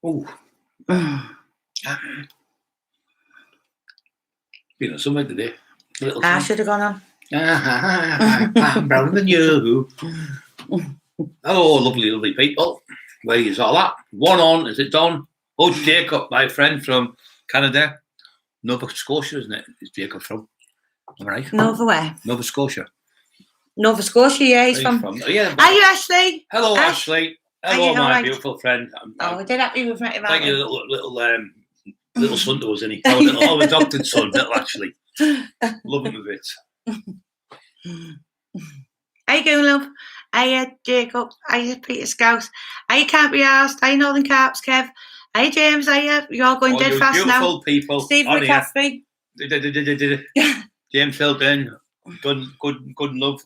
Oh. Been on somewhere today. I should have gone on. I'm browner than you. Oh, lovely people. Where is all that? One on, is it Don? Oh, Jacob, my friend from Canada. Nova Scotia, isn't it? Is Jacob from? Am I right? Nova where? Nova Scotia. Nova Scotia, yeah, he's from. Yeah. Are you Ashley? Hello, Ashley. Hello, my beautiful friend. I did happy with met him. Thank you, little son to us, isn't he? Our adopted son, little Ashley. Love him a bit. How you going, love? Hiya, Jacob. Hiya, Peter Scouse. Hiya, Can't Be Arsed. Hiya, Northern Carps, Kev. Hiya, James. Hiya. You're all going dead fast now. Beautiful people. Steve McCaffrey. James Philbin. Good love.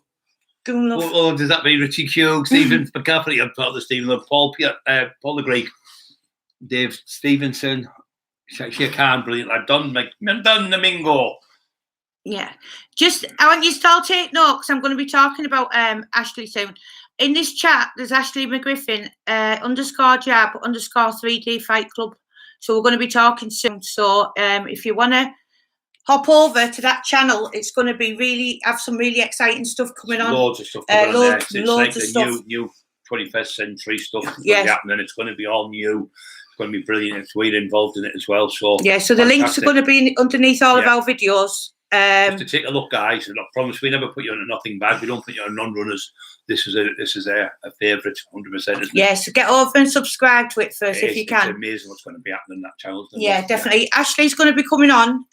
Good love. Oh, does that mean Richie Q, Stephen McCaffrey? I'm part of the Stephen Love. Paul the Greek. Dave Stevenson. Shakir Khan, brilliant. I've done the Mingo. Yeah, I want you to all take note because I'm going to be talking about Ashley soon. In this chat, there's Ashley McGriffin _jab _3D Fight Club. So we're going to be talking soon. So if you want to hop over to that channel, it's going to be have some really exciting stuff coming on. Loads of stuff coming on there. It's loads like of stuff. New 21st century stuff that's yes. happening. It's going to be all new. It's going to be brilliant. We're involved in it as well. So yeah, so the links are going to be underneath all of our videos. Just to take a look, guys, and I promise we never put you on nothing bad. We don't put you on non-runners. This is a favourite, 100%. Yes, so get over and subscribe to it first if you can. It's amazing what's going to be happening in that channel. Yeah, definitely. Yeah. Ashley's going to be coming on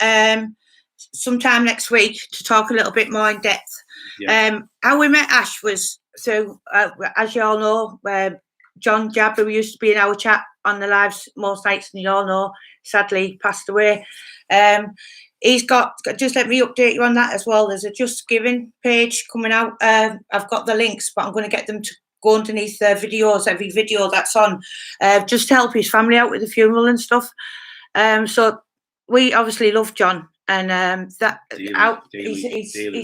sometime next week to talk a little bit more in depth. Yeah. How we met Ash was through, as you all know, John Jab, who used to be in our chat on the lives most nights, and you all know, sadly passed away. He's got, just let me update you on that as well. There's a Just Giving page coming out. I've got the links, but I'm going to get them to go underneath their videos, every video that's on, just to help his family out with the funeral and stuff. So we obviously love John, and it's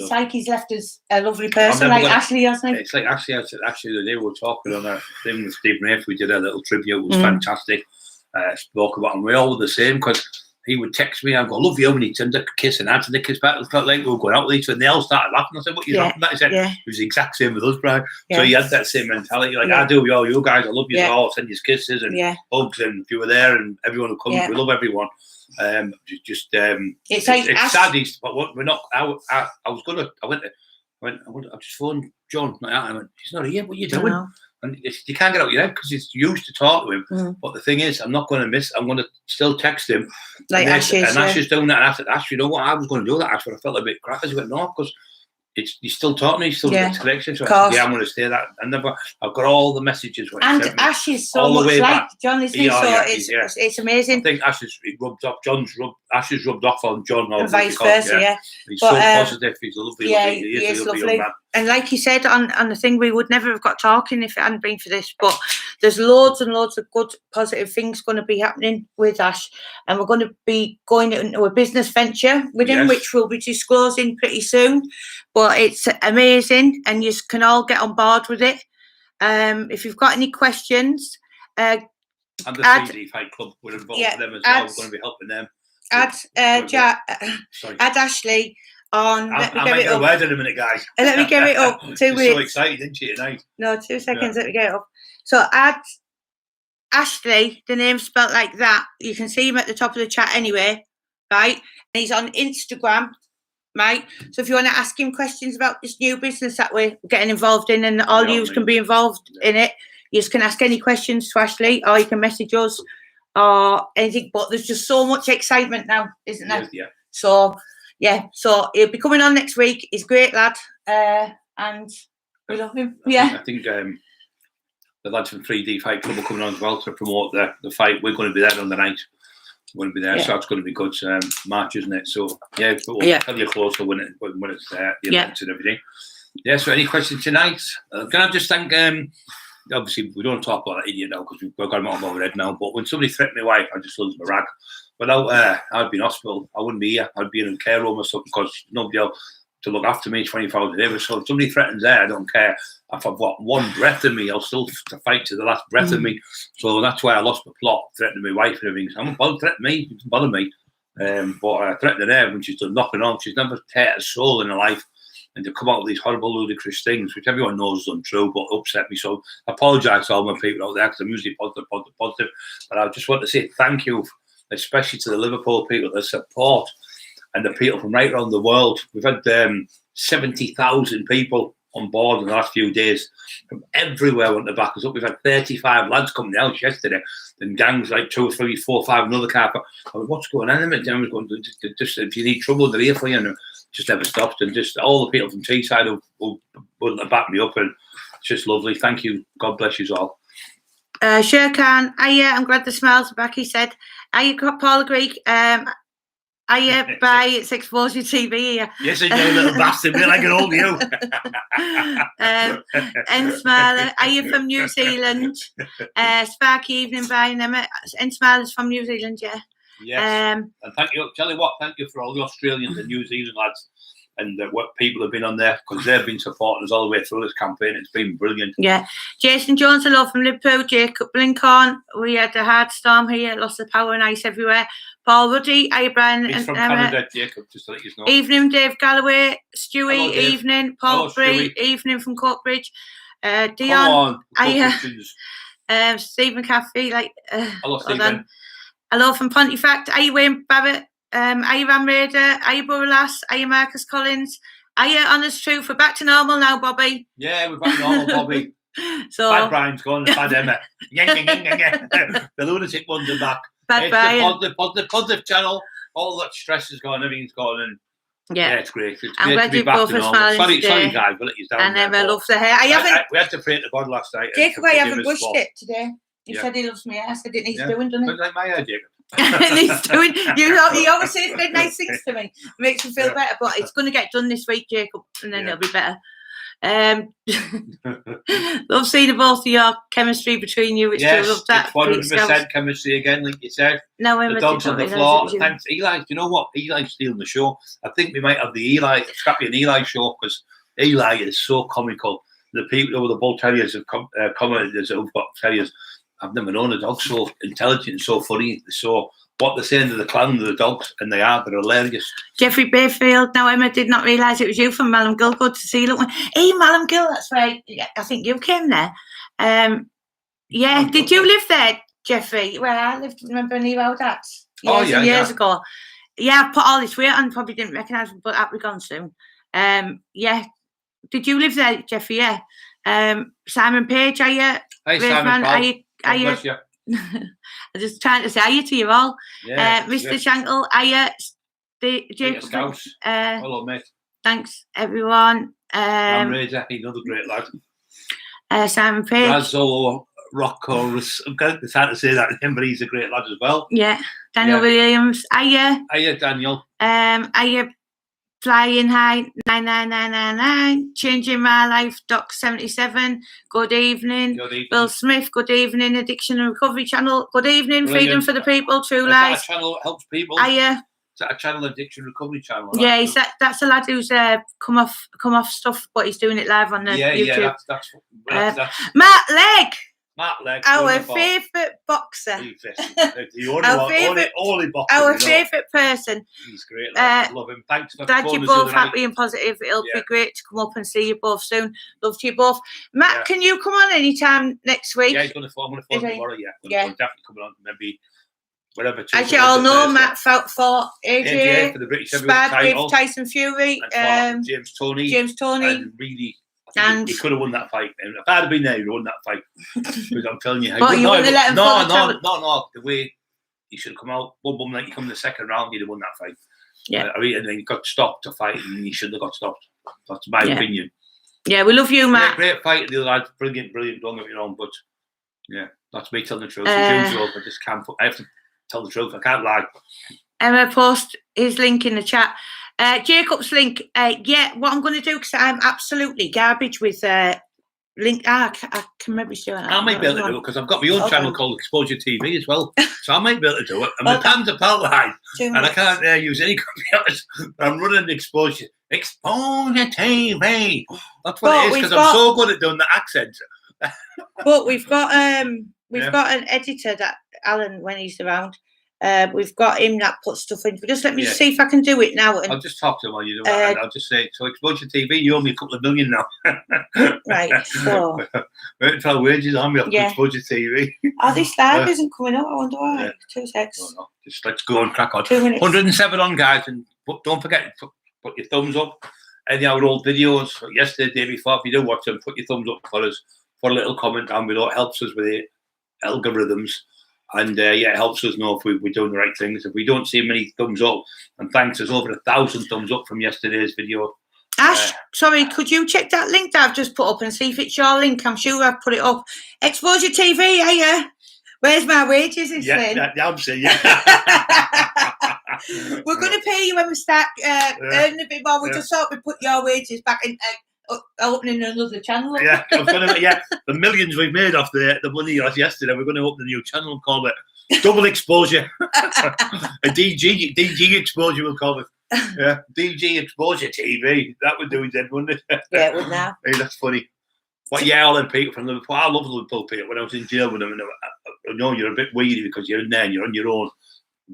like he's left us a lovely person, like Ashley, hasn't he? It's like Ashley the day we were talking on a thing with Stephen F. We did a little tribute. It was fantastic. Spoke about, and we all were the same because he would text me and go, "Love you," and he'd send a kiss and answer the kiss back. It felt like we were going out with each other, and they all started laughing. I said, "What are you laughing at?" He said, "It was the exact same with us, Brian." Yeah. So he had that same mentality, like I do with all you guys. I love you all. Send you kisses and hugs, and if you were there, and everyone who comes, we love everyone. It's sad, but we're not. I just phoned John like that, and I went, "He's not here. What are you doing?" And you can't get out your head because he's used to talk to him. But the thing is, I'm not going to miss. I'm going to still text him. Like Ash is. And Ash is doing that. And I said, "Ash, you know what? I was going to do that, Ash, but I felt a bit crap." He went, "No, because he's still talking to me. He's still got connection." So I said, "Yeah, I'm going to stay that." And I've got all the messages. And Ash is so much like John, isn't he? It's amazing. I think Ash has rubbed off. Ash has rubbed off on John. And vice versa, He's so positive. He's a lovely, he is a lovely young man. And like you said on the thing, we would never have got talking if it hadn't been for this. But there's loads and loads of good, positive things going to be happening with Ash. And we're going to be going into a business venture with him, which we'll be disclosing pretty soon. But it's amazing, and you can all get on board with it. If you've got any questions. And the 3D Fight Club, we're involved with them as well. We're going to be helping them. Add Ashley on. Let me get it up. Word in a minute, guys. Let me get it up. 2 minutes. So excited, isn't she, tonight? No, 2 seconds. Let me get it up. So add Ashley, the name spelt like that. You can see him at the top of the chat anyway, right? And he's on Instagram, right? So if you want to ask him questions about this new business that we're getting involved in, and all you can be involved in it, you just can ask any questions to Ashley, or you can message us or anything. But there's just so much excitement now, isn't there? Yeah. So he'll be coming on next week. He's a great lad, and we love him. Yeah. I think the lads from 3D Fight Club are coming on as well to promote the fight. We're going to be there on the night. We're going to be there, so it's going to be good March, isn't it? So we'll tell you closer when it's there, the events and everything. Yeah. So any questions tonight? Can I just thank? Obviously, we don't talk about that idiot now because we've got him out of our head now. But when somebody threatened my wife, I just lose my rag. Without I'd be in hospital. I wouldn't be here. I'd be in a care home or something because nobody else. to look after me 24 hours a day. So if somebody threatens there, I don't care. If I've got one breath in me, I'll still fight to the last breath in me. So that's why I lost my plot, threatening my wife and everything. So I'm not bothered threatening me, it doesn't bother me. But I threatened her when she's done nothing wrong. She's never hurt a soul in her life. And to come out with these horrible, ludicrous things, which everyone knows is untrue, but upset me. So I apologise to all my people out there, because I'm usually positive. But I just want to say thank you, especially to the Liverpool people, the support, and the people from right around the world. We've had 70,000 people on board in the last few days from everywhere want to back us up. We've had 35 lads come to the house yesterday, and gangs like 2, 3, 4, 5, another car. I mean, what's going on? I was going to just if you need trouble, they're here for you. And just never stopped. And just all the people from Teesside who back me up, and it's just lovely. Thank you. God bless you all. Sure can. I'm glad the smiles are back, he said. Got Paul Greek. By it's exposure TV here. Yes, I know, little bastard. We're like an old you. Ensmiler, are you from New Zealand? Sparky evening by Emma. Ensmiler's from New Zealand, yeah. Yes. And thank you. Tell you what, thank you for all the Australians and New Zealand lads, and what people have been on there, because they've been supporting us all the way through this campaign. It's been brilliant. Yeah. Jason Jones, hello from Liverpool. Jacob Blincorn, we had a hard storm here, lots of power and ice everywhere. Paul Ruddy, hi Brian. He's from Canada, Jacob, just to let you know. Evening, Dave Galloway. Stewie, hello, evening. Paul Bree, evening from Cockerill. Dion, Stephen Caffey, hello, Stephen. Hello from Pontefract. Are you Wayne Barrett? Are you Ram Raider? Are you Borough Lass? Are you Marcus Collins? Are you Honest Truth? We're back to normal now, Bobby. Yeah, we're back to normal, Bobby. So Bad Brian's gone, bad Emma. The lunatic ones are back. Bad Brian. The positive channel. All that stress is gone, everything's gone, and yeah, it's great. It's I'm great glad to be you back both to are normal. smiling Sorry guys, we'll let you down. And Emma loves the hair. We had to pray to God last night. Jacob, I haven't brushed it today. He said he loves me hair, so it needs doing, doesn't it? Like my hair, Jacob. He's doing. He always says nice things to me. Makes me feel better, but it's going to get done this week, Jacob, and then it'll be better. Love seeing the both of your chemistry between you. It's yes, love that. It's 100% chemistry again, like you said. No, the dogs on the floor. Thanks, Eli. Do you know what? Eli's stealing the show. I think we might have the Scrappy and Eli show, because Eli is so comical. The people over the Bull Terriers have commented who've got terriers. I've never known a dog so intelligent and so funny. So what they're saying to the clown of the dogs, and they're hilarious. Jeffrey Bayfield. Now, Emma did not realise it was you from Malham Gill. Good to see you. Look, hey, Malham Gill, that's right. I think you came there. Yeah, did you live there, Jeffrey? Where I lived, remember near our dad's? Years ago. Yeah, I put all this weight on, probably didn't recognise him, but that'll be gone soon. Yeah. Did you live there, Jeffrey? Yeah. Simon Page, are you? Hey, Simon, are you? I'm just trying to say hiya to you all. Yeah, Mr. Shankle, hiya. Jacob. Hello, mate. Thanks, everyone. I'm Razor, another great lad. Simon Page. Razzolo Rocco. I'm going to say that name, but he's a great lad as well. Yeah. Daniel Williams, hiya. Hiya, Daniel. Hiya. Flying High 99999, Changing My Life, Doc 77. Good evening. Bill Smith. Good evening. Addiction and Recovery Channel. Good evening. Brilliant. Freedom for the People. True Lies. Is that a channel that helps people? Is that a channel, Addiction Recovery Channel? Yeah, that's a lad who's come off stuff, but he's doing it live on the YouTube. That's Matt Legg. Matt Legg, our favourite boxer. The only boxer. Our favourite person. He's great. I love him. Thanks for glad you're both happy and positive. It'll be great to come up and see you both soon. Love to you both. Matt, can you come on anytime next week? Yeah, I'm going to phone tomorrow. Yeah, definitely coming on. Maybe whatever. As you all know, Matt fought for AJ for the British heavyweight title. With Tyson Fury. And James Toney. And really. And he could have won that fight. And if I'd have been there, he'd have won that fight. Because I'm telling you, but you wouldn't have let him no. The way he should have come out, boom, like you come in the second round, he'd have won that fight. Yeah. And then he got stopped to fight, and he shouldn't have got stopped. That's my opinion. Yeah, we love you, Matt. Great fight. The other lad, brilliant. Don't get me wrong, but yeah, that's me telling the truth. I just can't. I have to tell the truth. I can't lie. Emma post his link in the chat. Jacob's link, what I'm going to do, because I'm absolutely garbage with link. I can maybe do it. I might be able to do it, because I've got my own channel called Exposure TV as well, so I might be able to do it. And my hands are paralysed, and I can't use any computers. I'm running Exposure Exposure TV. That's what But it is, because I'm so good at doing the accent. But we've got got an editor, that Alan, when he's around. We've got him that puts stuff in. Just let me see if I can do it now. And I'll just talk to him while you do it, and I'll just say, so Exposure TV, you owe me a couple of million now. right, so Wait until wages on me off Exposure TV. Oh, this live isn't coming up. I wonder why. 2 seconds. No. Just let's go and crack on. 2 minutes. 107 on, guys, and don't forget to put your thumbs up. Any of our old videos, yesterday, the day before, if you do watch them, put your thumbs up for us. Put a little comment down below. It helps us with the algorithms. And it helps us know if we're doing the right things. If we don't see many thumbs up, and thanks, there's over 1,000 thumbs up from yesterday's video. Ash, sorry, could you check that link that I've just put up and see if it's your link? I'm sure I've put it up. Exposure TV, yeah. Where's my wages? I'm saying, We're going to pay you when we start earning a bit more. We just thought we'd put your wages back in. Opening another channel. I was going to, the millions we've made off the money yesterday, we're going to open a new channel and call it Double Exposure. A DG Exposure, we'll call it. Yeah, DG Exposure TV. That would do it then, wouldn't it? Yeah, it would now. Hey, that's funny. What Al and Peter from Liverpool. I love Liverpool, Peter. When I was in jail with them, and I know you're a bit weedy because you're in there and you're on your own.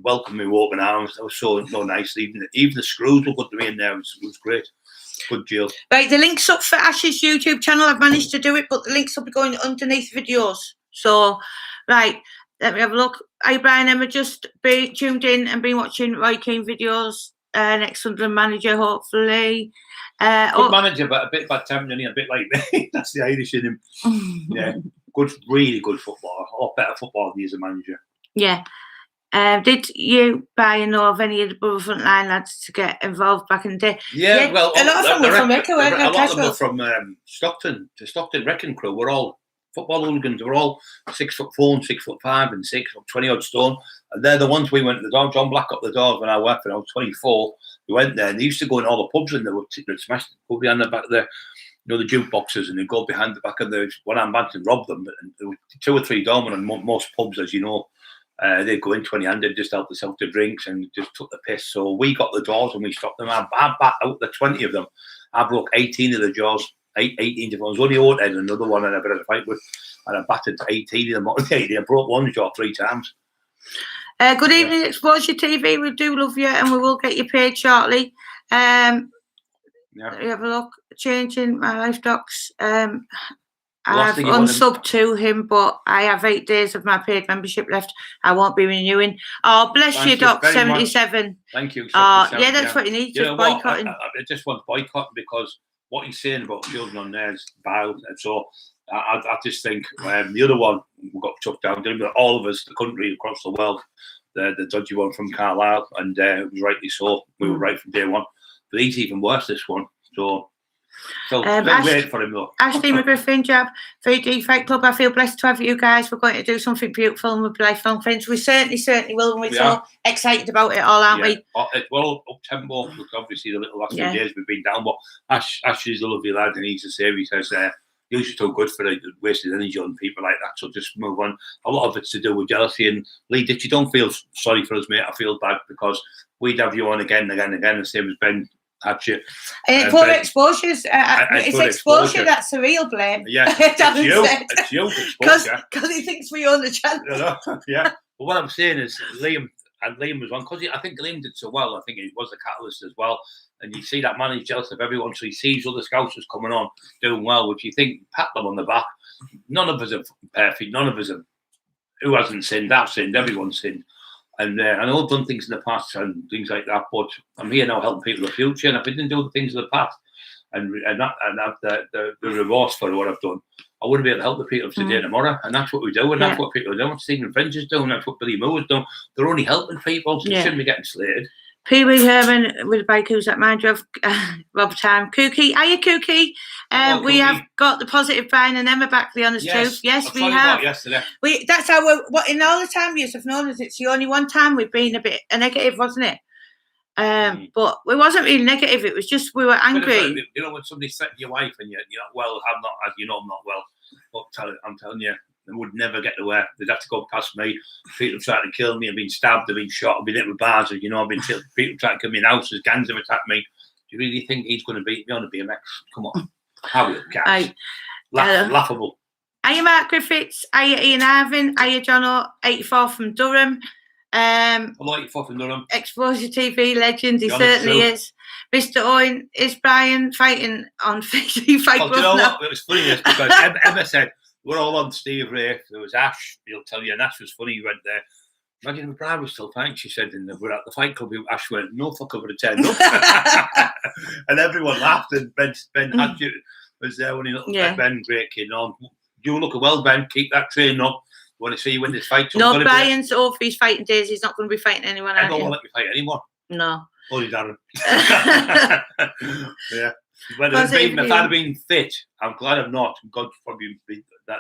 Welcome me with open arms. That was so nice. Even the screws were good to me in there. It was great. Good deal. Right, the link's up for Ash's YouTube channel. I've managed to do it, but the links will be going underneath videos. So, right, let me have a look. Hi, Brian. Emma just tuned in and been watching Roy Keane videos. Next Sunderland manager, hopefully. Good manager, but a bit bad tempered, a bit like me. That's the Irish in him. Yeah, good, really good footballer. Or better footballer than he is a manager. Yeah. Did you, Brian, know of any of the Borough Frontline lads to get involved back in the day? Yeah, well, a lot of them were from Wicker, weren't they? A lot of them were from Stockton. The Stockton Wrecking Crew were all football hooligans. They were all 6'4", 6'5", and 20-odd stone. And they're the ones we went to the door. John Black up the doors when I worked when I was 24. We went there, and they used to go in all the pubs, and they'd smash go behind the back of the jukeboxes, and they'd go behind the back of the one-arm bands and rob them. And there were 2 or 3 doormen in most pubs, as you know. They'd go in 20-handed, just help themselves to drinks and just took the piss. So we got the doors and we stopped them. I out the 20 of them. I broke 18 of the jaws. 18 of them. I was only out and another one and I had a fight with. And I battered 18 of them. I broke one jaw 3 times. Good evening, Exposure TV. We do love you and we will get you paid shortly. Let me have a look. Changing my life docs. I've unsubbed to him, but I have 8 days of my paid membership left. I won't be renewing. Oh, bless you, Doc 77. Thank you. Yeah, that's what you need. Just boycotting. I just want boycotting because what he's saying about children on there is vile. And so I just think the other one we got chucked down. All of us, the country across the world, the dodgy one from Carlisle, and it was rightly so. We were right from day one. But he's even worse, this one. So wait for him though. Ashley McGriffin, Jab, 3D Fight Club. I feel blessed to have you guys. We're going to do something beautiful and we'll be lifelong friends. We certainly will, and we're so excited about it all, aren't we? Well, up tempo, because obviously the little last few days we've been down, but Ash is a lovely lad, and he's a serious. He says you're too good for it, wasted energy on people like that, so just move on. A lot of it's to do with jealousy. And Lee, Ditch, you don't feel sorry for us, mate. I feel bad because we'd have you on again and again, the same as Ben. Poor exposures. It's exposure that's the real blame. Yeah, it's you exposure. Because he thinks we own the channel. Yeah. But what I'm saying is Liam was one because I think Liam did so well. I think he was the catalyst as well. And you see that man is jealous of everyone, so he sees other scousers coming on doing well, which you think pat them on the back. None of us are perfect. None of us are. Who hasn't sinned? I've sinned. Everyone's sinned. And I know I've done things in the past and things like that, but I'm here now helping people in the future. And if I didn't do the things in the past and have the remorse for what I've done, I wouldn't be able to help the people of today and tomorrow. And that's what we do. And that's what people are doing. What Stephen French is doing. That's what Billy Moore is doing. They're only helping people. So they shouldn't be getting slated. Pee Wee Herman with a bike who's at mind of Rob Time. Kookie. Hiya, Kookie. We have got the positive Brian and Emma back, the honest truth. Yes, we have. That's how in all the time years I've known us, it's the only one time we've been a bit negative, wasn't it? But we wasn't really negative. It was just we were angry. You know when somebody said to your wife and you're not well, I'm not, as you know, I'm not well. But I'm telling you, they would never get to where they'd have to go past me. People have tried to kill me. I've been stabbed. I've been shot. I've been hit with bars. You know, I've been people trying to kill me in houses. Gangs have attacked me. Do you really think he's going to beat me on a BMX? Come on. How will Aye. Laughable. Hiya, Mark Griffiths. Hiya, Ian Irvin. Hiya, John 84 from Durham. I like you from Durham. Exposure TV legend, he John certainly is. Mr. Owen, is Brian fighting on Fight Well, do you know now? what? It was funny this because Emma said, we're all on Steve Ray. There was Ash, he'll tell you, and Ash was funny. He went there. Imagine if Brian was still fighting, she said, and we're at the fight club. Ash went, no fuck, I would have turned up. And everyone laughed, and Ben Hadgett was there when he looked at Ben, great kid. On. You look well, Ben, keep that training up. I want to see you win this fight. No, Brian's over his fighting days. He's not going to be fighting anyone. I don't want to let me fight anyone. No. Only Darren. Yeah. But if I'd have been fit, I'm glad I'm not. God probably that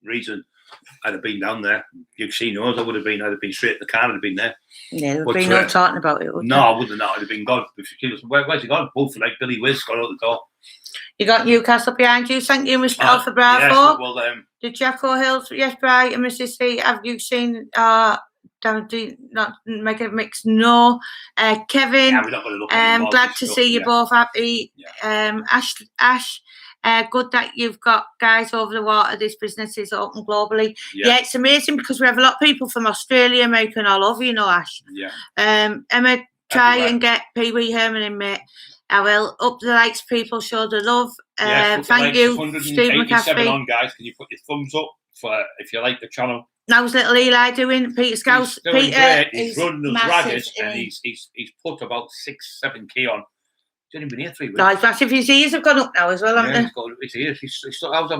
reason I'd have been down there. You've seen us. I'd have been straight to the car. I'd have been there. Yeah, there'd be no talking about it. No, I wouldn't. I'd have been gone. Where's he gone? Both like Billy Wiz got out the door. You got Newcastle behind you. Thank you, Mr. Alpha Bravo. Yes, well, the Jacko Hills. Yes, Brian and Mrs. C. Have you seen not Mega Mix? No. Kevin. Yeah, we're not going to look glad to see you both happy. Yeah. Ash. Good that you've got guys over the water. This business is open globally. Yeah, it's amazing because we have a lot of people from Australia, America, and all over. You know, Ash. Yeah. Emma, try and get Pee Wee Herman in, mate. I will up the likes, people. Show the love. Thank you, Steve McCaffrey. On, guys. Can you put your thumbs up for if you like the channel? How's little Eli doing? Peter Scouse. Peter, he's running as ragged, and he's put about 6-7 key on. He's only been here 3 weeks. That's massive. His ears have gone up now as well, haven't they? He's got his ears. I was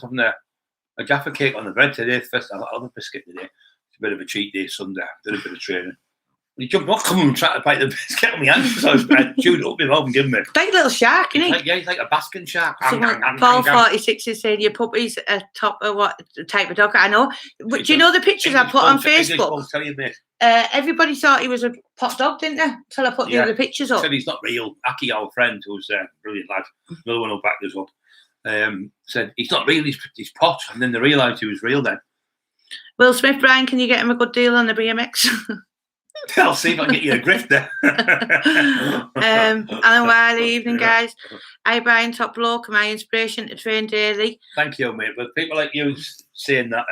having a Jaffa cake on the bread today. First, I had a biscuit today. It's a bit of a cheat day Sunday. Did a bit of training. He jumped up, come and tried to bite the biscuit on my hand. So I chewed it up my mouth and given me. Like a little shark, isn't he? He's like a basking shark. Paul 46 is saying your puppy's a top of what type of dog. I know. But do you know the pictures I put on Facebook? Tell you, mate. Everybody thought he was a pot dog, didn't they? Till I put the other pictures up. Said he's not real. Aki, our friend, who's a brilliant lad, another one who backed us up, said he's not real, he's pot. And then they realised he was real then. Will Smith, Brian, can you get him a good deal on the BMX? I'll see if I can get you a grift there. Alan Wiley, evening, guys. Hi, Brian, top bloke, my inspiration to train daily. Thank you, mate. But people like you saying that,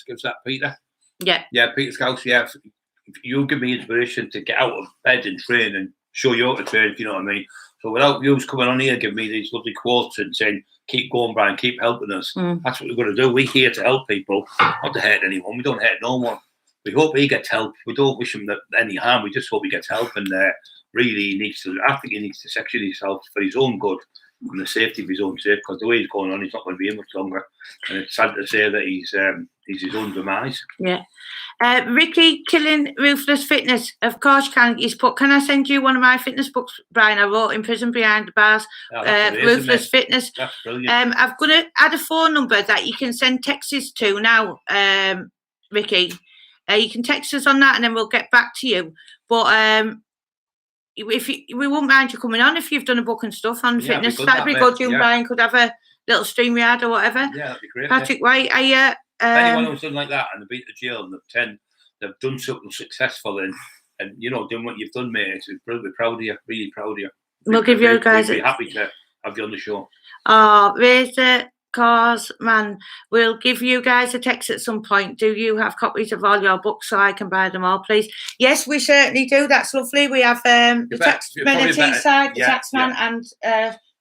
gives that Peter. Yeah. Yeah, Peter's house, yeah. You give me inspiration to get out of bed and train and show you how to train, if you know what I mean. So without you coming on here, giving me these lovely quotes and saying, keep going, Brian, keep helping us. That's what we're going to do. We're here to help people, not to hurt anyone. We don't hurt no one. We hope he gets help. We don't wish him any harm. We just hope he gets help. And really, I think he needs to section himself for his own good and the safety of his own sake. Because the way he's going on, he's not going to be here much longer. And it's sad to say that he's his own demise. Yeah. Ricky killing Ruthless Fitness. Of course, can I send you one of my fitness books, Brian? I wrote in prison behind the bars. Ruthless Fitness. That's brilliant. I'm going to add a phone number that you can send texts to now, Ricky. You can text us on that, and then we'll get back to you. But we won't mind you coming on if you've done a book and stuff on fitness. That'd be good. You and Brian could have a little stream yard or whatever. Yeah, that'd be great. Patrick White, anyone who's done like that and they've been to jail and they've done something successful and done what you've done, mate. We're proud of you. Really proud of you. We'll give you guys. We'll be happy to have you on the show. Razor Cars, man, we'll give you guys a text at some point. Do you have copies of all your books so I can buy them all, please? Yes, we certainly do. That's lovely. We have the Taxman and Teesside, the Taxman and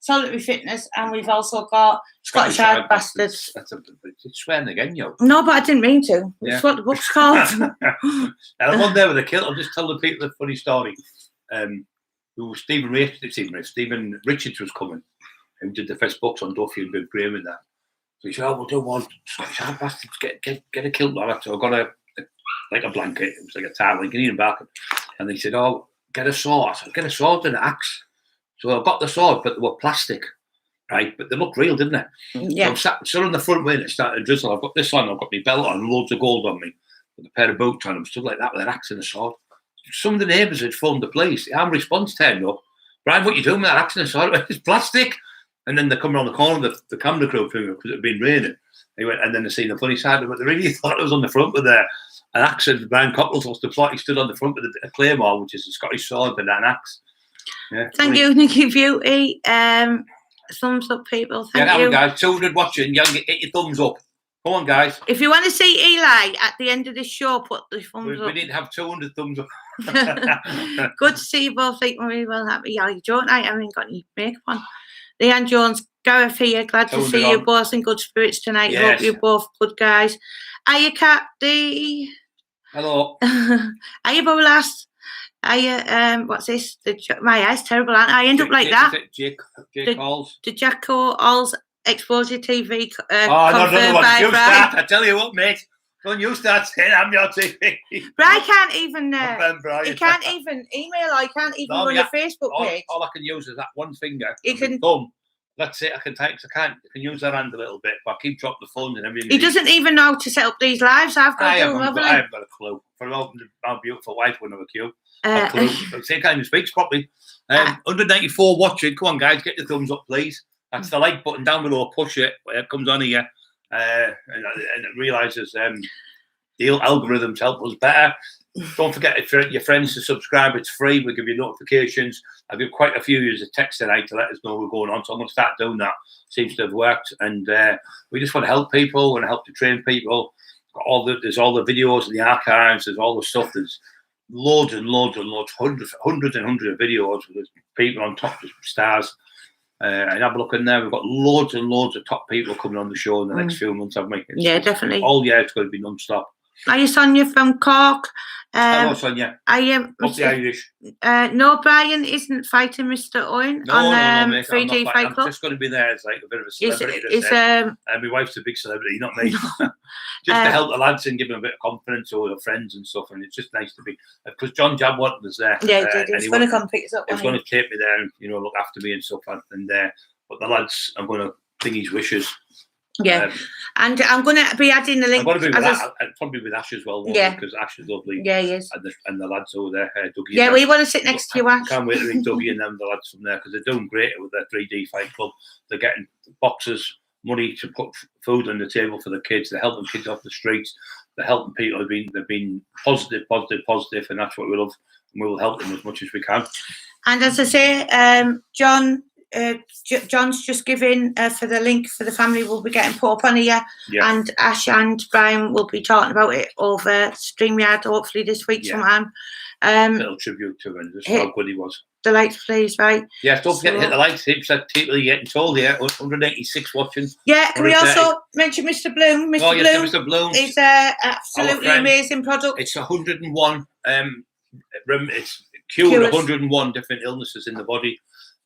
Solitary Fitness, and we've also got Scottish Hard Bastards. It's swearing again, yo. No, but I didn't mean to. That's what the book's called. I'm on there with a kill. I'll just tell the people a funny story. Stephen Richards was coming. Who did the first books on Duffy and Big Graham and that. So he said, we'll do one. Scottish Hard Bastards, get a kilt on it. So I got a blanket. It was like a towel, like an Ian Barker. And they said, get a sword. I said, get a sword and an axe. So I got the sword, but they were plastic, right? But they looked real, didn't they? Yeah. So I'm sat on the front way and it started to drizzle. I've got this on, I've got my belt on, loads of gold on me, with a pair of boots on them, stuff like that, with an axe and a sword. Some of the neighbours had phoned the police. The armed response turned up. Brian, what are you doing with that axe and a sword? It's plastic. And then they come around the corner, the camera crew thing, because it had been raining. They went, and then they seen the funny side of it. They really thought it was on the front with an axe. And Brian Cockerill was the plot. He stood on the front with a claymore, which is a Scottish sword, and an axe. Yeah. Thank you, Nikki Beauty. Thumbs up, people. Thank you, guys. 200 watching. You can get your thumbs up. Come on, guys. If you want to see Eli at the end of this show, put the thumbs up. We need to have 200 thumbs up. Good to see you both. Think we're well happy. Yeah, you don't. I haven't got any makeup on. Leanne Jones, Gareth here. Glad to see you both in good spirits tonight. Yes. Hope you're both good guys. Hiya, Cat D. Hello. Hiya, Bolas. Hiya, what's this? My eye's terrible, aren't I? End up like that. Jake Halls. The Jacko Halls Exposure TV no, you Brian. start. I tell you what, mate. Don't you start saying I'm your TV. Brian can't even. He can't even email. I can't even run a Facebook page. All I can use is that one finger. He can. Thumb. That's it. I can type. I can use that hand a little bit, but I keep dropping the phones and everything. He doesn't even know how to set up these lives. I haven't got a clue. For my beautiful wife wouldn't have a clue. She can't even speak properly. 194 watching. Come on, guys, get your thumbs up, please. That's the like button down below. Push it. It comes on here, and it realizes the algorithms help us better. Don't forget your friends to subscribe. It's free. We give you notifications. I give quite a few users a text tonight to let us know we're going on. So I'm going to start doing that. Seems to have worked, and we just want to help people. We want to help to train people. There's all the videos in the archives. There's all the stuff. There's loads and loads and loads, hundreds and hundreds of videos with people on top of stars. And have a look in there. We've got loads and loads of top people coming on the show in the next few months. Yeah, definitely. All year it's going to be non-stop. Are you Sonia from Cork? Hello, Sonia. I am. The Irish. No, Brian isn't fighting Mr. Owen on 3D Fight Club. I'm just going to be there as like a bit of a celebrity. My wife's a big celebrity, not me. Just to help the lads and give them a bit of confidence or their friends and stuff. And it's just nice to be, because John Jabwatt was there. Yeah, he did. He's going to come pick us up. He's going to take me there and look after me and stuff. And but the lads, I'm going to think his wishes. Yeah, and I'm going to be adding the link. I'm going to be probably with Ash as well. Yeah, because Ash is lovely. Yeah, he is. And the lads over there, Dougie. Yeah, we want to sit next to you, Ash. Can't wait to meet Dougie and them, the lads from there, because they're doing great with their 3D Fight Club. They're getting boxes, money to put food on the table for the kids. They're helping kids off the streets. They're helping people. They've been positive, and that's what we love. And we will help them as much as we can. And as I say, John's just given for the link for the family. We'll be getting put up on here, and Ash and Brian will be talking about it over StreamYard hopefully this week sometime. Little tribute to him, just how good he was. The likes, please, right? Yeah, don't forget to hit the likes. People are getting told here. 186 watching. Yeah, can we also mention Mr. Bloom? Mr. Bloom is absolutely amazing product. It's 101. It's cured 101 different illnesses in the body.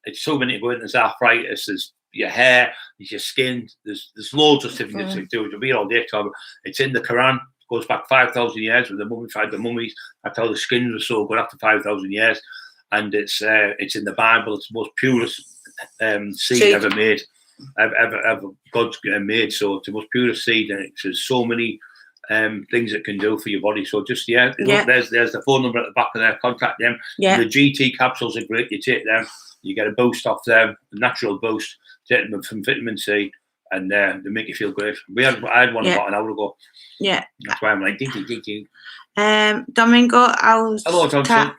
It's so many going. There's arthritis, there's your hair, there's your skin, there's loads of stuff to do. It'll be all day talking. It's in the Quran. It goes back 5,000 years with the mummified the mummies. That's how the skins were so good after 5,000 years. And it's in the Bible. It's the most purest seed ever made, ever God's made. So it's the most purest seed, and there's so many things it can do for your body. So just look, there's the phone number at the back of there. Contact them. Yeah. The GT capsules are great. You take them. You get a boost off them, a natural boost, take them from vitamin C, and they make you feel great. I had one about an hour ago. Yeah. That's why I'm like, ding. Domingo, hello, Thompson.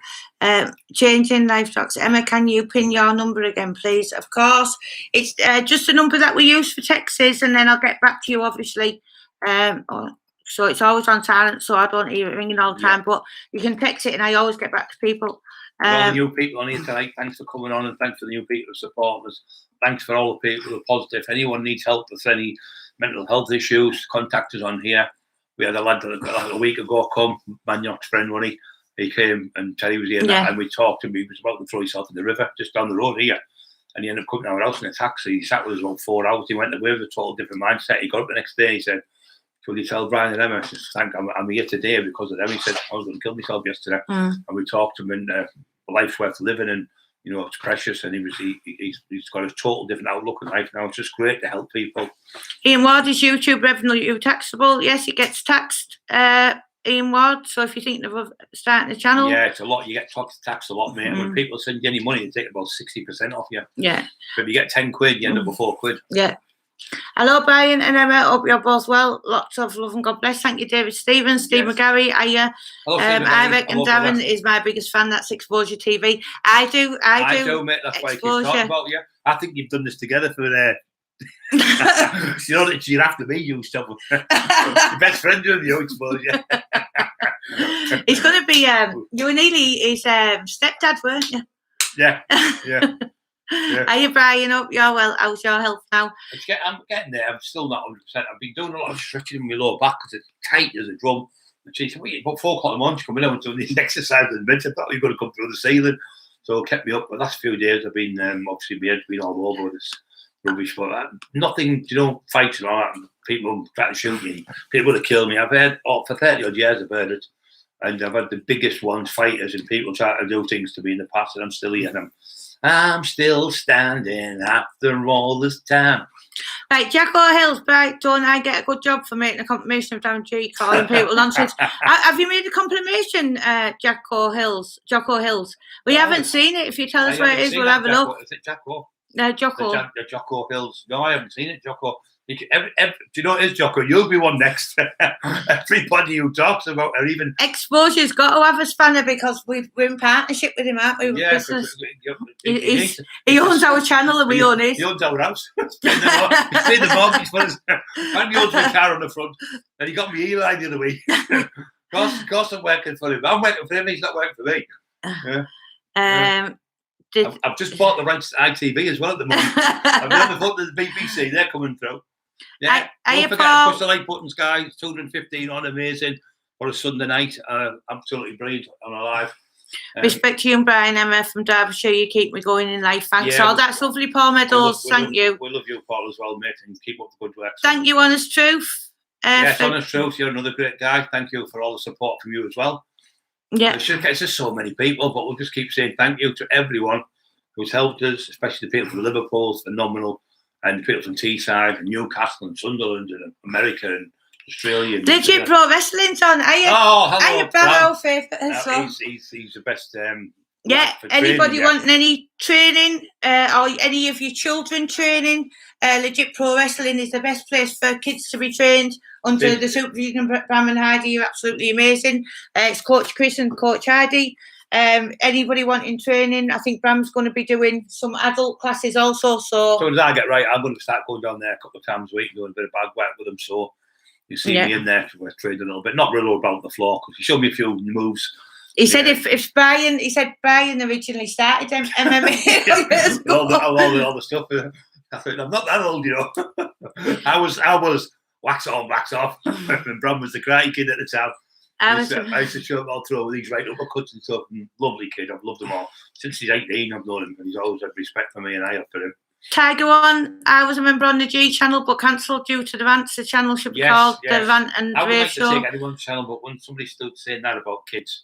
Changing livestock. Emma, can you pin your number again, please? Of course. It's just a number that we use for texts, and then I'll get back to you, obviously. So it's always on silent, so I don't hear it ringing all the time, but you can text it, and I always get back to people. All the new people on here tonight, thanks for coming on, and thanks for the new people who support us. Thanks for all the people who are positive. If anyone needs help with any mental health issues, contact us on here. We had a lad a week ago come, Manioc's friend, Ronnie. He came and said he was here, and we talked to him. He was about to throw himself in the river just down the road here. And he ended up coming to our house in a taxi. He sat with us about 4 hours. He went away with a total different mindset. He got up the next day. He said, "Will you tell Brian and Emma?" I said, I'm here today because of them. He said, "I was going to kill myself yesterday." And we talked to him, and life's worth living, and it's precious. And he's got a total different outlook on life now. It's just great to help people. Ian Ward, is YouTube revenue taxable? Yes, it gets taxed. Ian Ward. So if you're thinking of starting a channel, it's a lot. You get taxed a lot, mate. When people send you any money, they take about 60% off you. Yeah. So if you get 10 quid, you end up with 4 quid. Yeah. Hello, Brian and Emma. Hope you're both well. Lots of love and God bless. Thank you, David Stevens, Steve McGarry. Hello, I reckon Darren is my biggest fan. That's Exposure TV. I do, mate. That's why I keep Exposure. talking about you. I think you've done this together for you know that you're after me, you stuff. Your best friend with you, Exposure. He's going to be you were nearly his stepdad, weren't you? Yeah. Hiya, Brian. Hope you're well. How's your health now? I'm getting there. I'm still not 100%. I've been doing a lot of stretching in my lower back because it's tight as a drum. And she said, "Wait, about 4 o'clock in the morning, she's coming out and doing these exercises in the bed. I thought you were going to come through the ceiling." So it kept me up. The last few days I've been, obviously, my head's been all over this rubbish. But nothing, fights and all that. And people trying to shoot me. People want to kill me. I've heard, for 30 odd years, I've heard it. And I've had the biggest ones, fighters, and people trying to do things to me in the past, and I'm still here. And I'm still standing after all this time. Right, Jacko Hills, right, don't I get a good job for making a confirmation of Darren G calling people nonsense? Have you made a confirmation, Jacko Hills? We haven't seen it. If you tell us where it is, we'll have a look. Is it Jacko? No, Jocko. The Jocko Hills. No, I haven't seen it, Jocko. Do you know what it is, Jocko? You'll be one next. Everybody who talks about or even Exposure's got to have a spanner because we're in partnership with him, aren't we? Yeah, he owns our channel and we own his. He owns our house. He's paid the mortgage for us. And he owns my car on the front. And he got me Eli the other week. Of course I'm working for him. I'm working for him, he's not working for me. I've just bought the rights to ITV as well at the moment. I've been on the phone to the BBC, they're coming through. Yeah, don't forget to push the like buttons, guys. 215 on, amazing for a Sunday night. Absolutely brilliant on a live. Respect to you and Brian, Emma from Derbyshire. You keep me going in life. Thanks. Yeah, that's lovely, Paul Meadows. Thank you. We love you, Paul, as well, mate, and keep up the good work. Thank you, Honest Truth. Yes, Honest Truth. You're another great guy. Thank you for all the support from you as well. Yeah, it's just so many people, but we'll just keep saying thank you to everyone who's helped us, especially the people from Liverpool, phenomenal. And people from Teesside and Newcastle and Sunderland and America and Australia. Legit Pro Wrestling's on. Hello, Bram. He's the best. Anybody wanting any training or any of your children training? Legit Pro Wrestling is the best place for kids to be trained under the supervision of Bram and Heidi. You're absolutely amazing. It's Coach Chris and Coach Heidi. Anybody wanting training, I think Bram's going to be doing some adult classes also. So as I get right, I'm going to start going down there a couple of times a week, doing a bit of bag work with them. So you see me in there, we're trading a little bit, not really about the floor, because he showed me a few moves. He said if Brian, originally started MMA. all the stuff. I think I'm not that old, I was wax on, wax off, and Bram was the karate kid at the time. I used to show him all through with these right uppercuts and stuff. And lovely kid, I've loved him all. Since he's 18, I've known him, and he's always had respect for me, and I have for him. Tiger One, I was a member on the G channel, but cancelled due to the rants. The channel should be called The Rant and Rave Show. I would like to take anyone's channel, but when somebody stood saying that about kids,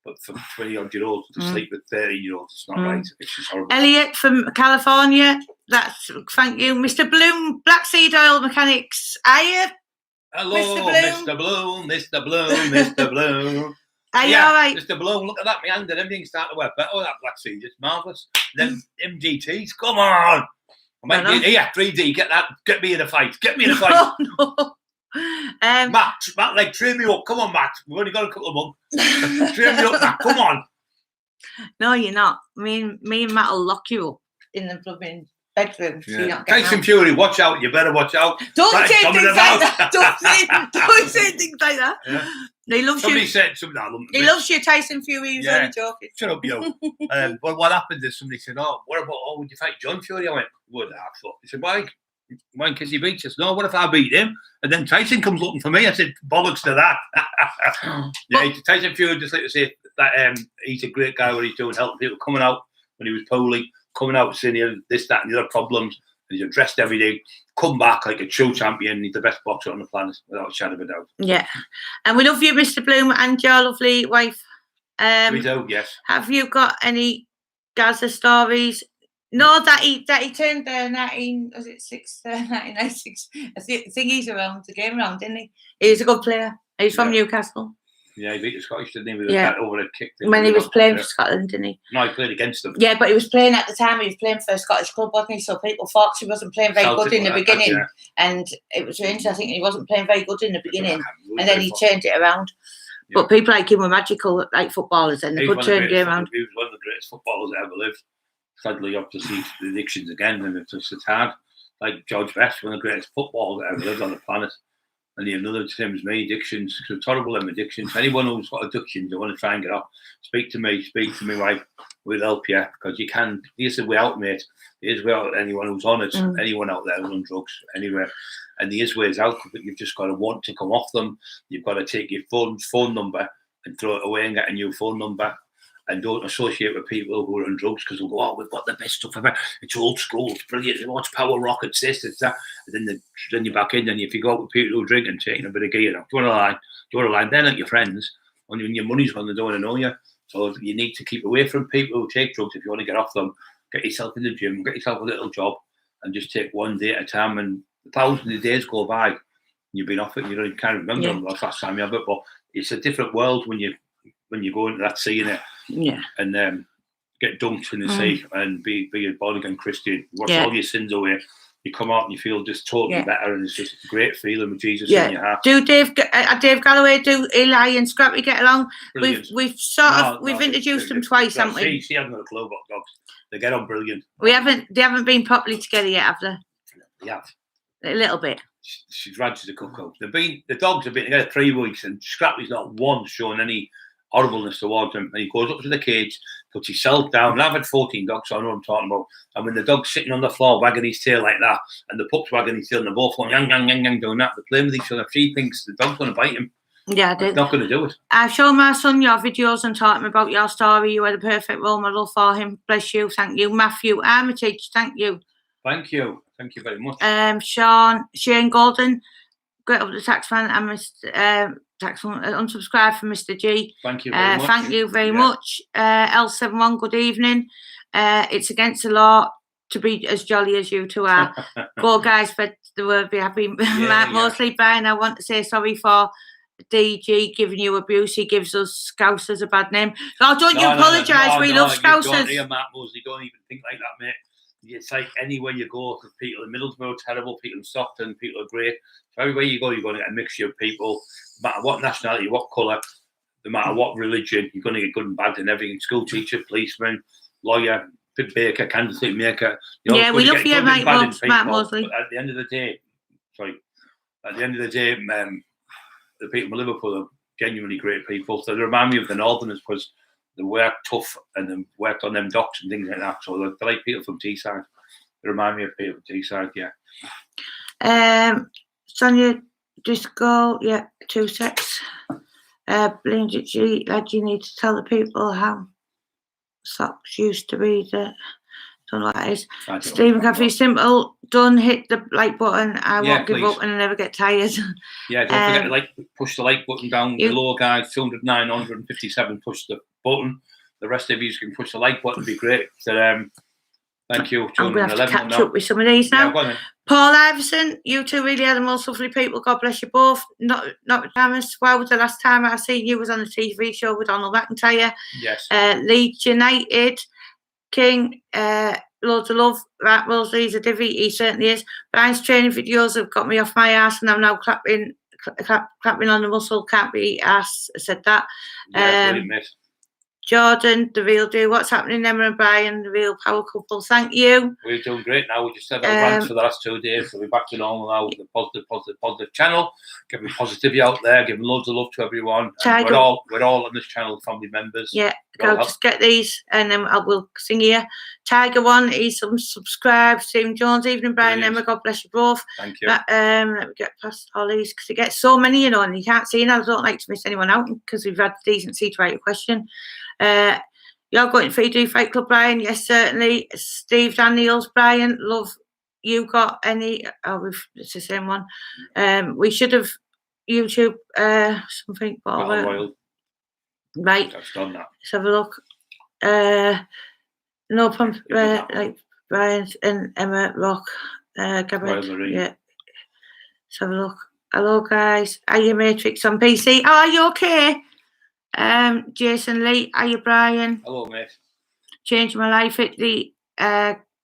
but for 20-odd-year-olds to sleep with 30-year-olds, it's not right. It's just horrible. Elliot from California, thank you. Mr. Bloom, Black Seed Oil Mechanics. Hello, Mr. Bloom, Mr. Bloom, Mr. Bloom. Are you all right? Mr. Bloom, look at that, my hand and everything's starting to work better. Oh, that black seed, it's marvellous. Then MGTs, come on. I might be here, 3D, get me in a fight. Get me in a fight. Oh, no. Matt, train me up. Come on, Matt. We've only got a couple of months. Train me up, Matt. Come on. No, you're not. Me and Matt will lock you up in the blooming bedroom. Yeah. Tyson Fury, watch out. You better watch out. Don't say things like that. Don't say things like that. Yeah. He loves you. He loves you, Tyson Fury. He was only joking. Shut up, you. But what happened is somebody said, what about, would you fight John Fury? I went, would I? He said, why? Why? Because he beats us. No, what if I beat him? And then Tyson comes looking for me. I said, bollocks to that. Tyson Fury, just like to say that he's a great guy, what he's doing, helping people, coming out when he was poorly, coming out saying this, that, and the other problems. And he's addressed every day, come back like a true champion. He's the best boxer on the planet, without a shadow of a doubt. Yeah. And we love you, Mr. Bloom, and your lovely wife. We do, yes. Have you got any Gaza stories? No, that he turned 1996. I think he's around the game around, didn't he? He was a good player. He's from Newcastle. Yeah, he beat the Scottish, didn't he? With Yeah. that overhead kick. When he was playing for Scotland, didn't he? No, he played against them. Yeah, but he was playing at the time. He was playing for a Scottish club, wasn't he? So people thought he wasn't playing very good in the beginning, and it was interesting. He wasn't playing very good in the beginning, and then he turned it around. Yeah. But people like him were magical, like footballers, and they could turn the game around. He was one of the greatest footballers that ever lived. Sadly, obviously, the addictions again, and it's hard. Like George Best, one of the greatest footballers that ever lived on the planet. And you have another same as me, addictions. It's horrible, them addictions. Anyone who's got addictions, they want to try and get off. Speak to me, wife. We'll help you, because you can. Here's the way out, mate. Here's the way out. Anyone who's on it, anyone out there who's on drugs, anywhere. And there is ways out, but you've just got to want to come off them. You've got to take your phone number and throw it away and get a new phone number. And don't associate with people who are on drugs, because they'll go, oh, we've got the best stuff ever. It's old school, it's brilliant. Watch Power Rock, it's this, it's that. And then you're back in, and if you go out with people who drink and taking a bit of gear, do you want to lie? They're not your friends. When your money's gone, they don't want to know you. So you need to keep away from people who take drugs if you want to get off them. Get yourself in the gym, get yourself a little job, and just take one day at a time. And thousands of days go by, and you've been off it, and you can't remember them the last time you have it. But it's a different world when you go into that sea, innit? Yeah. And get dunked in the sea and be a born again Christian. Wash all your sins away. You come out and you feel just totally better, and it's just a great feeling with Jesus in your heart. Do Dave Galloway, do Eli and Scrappy get along? Brilliant. We've introduced them twice, haven't we? She hasn't got a clue about dogs. They get on brilliant. They haven't been properly together yet, have they? They have. A little bit. She's Rad's the cuckoo. The dogs have been together 3 weeks, and Scrappy's not once shown any horribleness towards him. And he goes up to the cage, puts himself down. And I've had 14 dogs, so I know what I'm talking about. And when the dog's sitting on the floor wagging his tail like that, and the pup's wagging his tail, and they're both going yang, yang, yang, yang, doing that, they're playing with each other. If she thinks the dog's going to bite him, he's not going to do it. I've shown my son your videos and taught him about your story. You were the perfect role model for him. Bless you. Thank you. Matthew Armitage, thank you. Thank you. Thank you very much. Shane Golden, Great Up the Tax Man, and Mr. Unsubscribe from Mr. G. Thank you very much. Thank you very much. L71, good evening. It's against the law to be as jolly as you two are. Go, guys, but the word be happy. Mark Mosley, Brian, I want to say sorry for DG giving you abuse. He gives us Scousers a bad name. Oh, don't you apologise. We love Scousers. Mark Mosley, don't even think like that, mate. It's like anywhere you go, because people in Middlesbrough are terrible, people in Stockton, people are great. So everywhere you go, you're going to get a mixture of people, no matter what nationality, what colour, no matter what religion, you're going to get good and bad in everything. School teacher, policeman, lawyer, baker, candlestick maker. Yeah, we love you, Mark Mosley. But at the end of the day, the people in Liverpool are genuinely great people. So they remind me of the Northerners, because they work tough and they worked on them docks and things like that. So they're like people from Teesside. They remind me of people from Teesside, Sonia Driscoll, 2 secs. Blingy G, lad, you need to tell the people how socks used to be. Don't know what that is. Stephen Caffrey, simple. Done. Hit the like button. I won't give up and I never get tired. Yeah, don't forget to push the like button down below, guys. 209,157. Push the button. The rest of you can push the like button. It'd be great. So, thank you. I'm going to have to catch up with some of these now. Paul Iverson, you two really are the most lovely people. God bless you both. Not Thomas. Well, the last time I seen you was on the TV show with Donald McIntyre. Yes. Leeds United. King, loads of love. Right, Mosley's a divvy. He certainly is. Brian's training videos have got me off my ass, and I'm now clapping on the muscle. Can't be ass. I said that. Jordan, the real do. What's happening, Emma and Brian, the real power couple? Thank you. We're doing great now. We just had our rants for the last 2 days, so we're back to normal now with the positive channel. Giving positivity out there, giving loads of love to everyone. We're all on this channel, family members. Yeah, go just get these, and then I will sing here. Tiger One, he's subscribed. Stephen Jones, evening, Brian, Emma. God bless you both. Thank you. Let me get past all these because it gets so many, and you can't see. And I don't like to miss anyone out because we've had the decency to write a question. You're going for do Fight Club, Brian? Yes, certainly. Steve Daniels, Brian, love. You got any? It's the same one. We should have YouTube something. Right. I've done that. Let's have a look. No pump. Like Brian and Emma Rock. Gabriel. Yeah. Let's have a look. Hello, guys. Are you Matrix on PC? Oh, are you okay? Jason Lee, are you Brian? Hello, mate. Changed my life. Hit the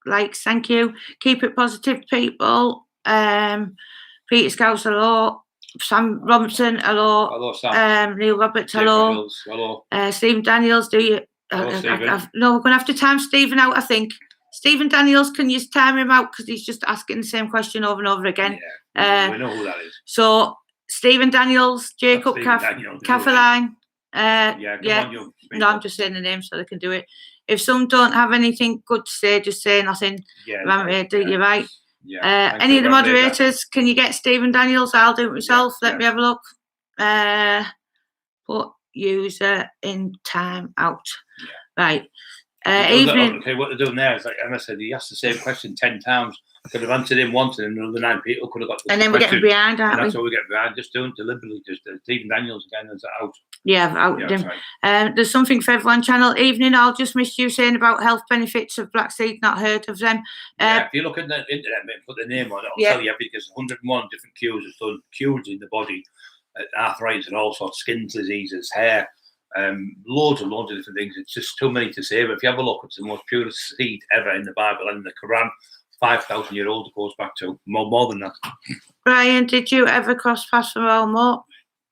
likes, thank you. Keep it positive, people. Peter Scouse, hello. Sam Robinson, hello. Hello, Sam. Neil Roberts, hello. Hello. Stephen Daniels, do you? Hello, Stephen. No, we're going to have to time Stephen out, I think. Stephen Daniels, can you time him out? Because he's just asking the same question over and over again. Yeah, we know who that is. So, Stephen Daniels, Jacob Cafferline. On, you. No, I'm just saying the name so they can do it. If some don't have anything good to say, just say nothing. Yeah, you're right. Yeah, any of the moderators, can you get Stephen Daniels? I'll do it myself. Let me have a look. Put user in time out. Yeah. Right. Evening. Okay, what they're doing there is, like Emma said, he asked the same question 10 times. Could have answered him once, and another 9 people could have got the And then we're getting behind, aren't we? That's what we get behind. Just doing it deliberately. Just Stephen Daniels again is out. Yeah, out. There's something for everyone channel. Evening, I'll just miss you saying about health benefits of black seed, not heard of them. If you look at the internet, mate, put the name on it, it'll tell you everything. There's 101 different cures. It's done cures in the body, arthritis and all sorts, skin diseases, hair, loads of different things. It's just too many to say. But if you have a look, it's the most purest seed ever in the Bible and in the Quran. 5,000 year old, it goes back to more than that. Brian, did you ever cross paths with Royal Mort?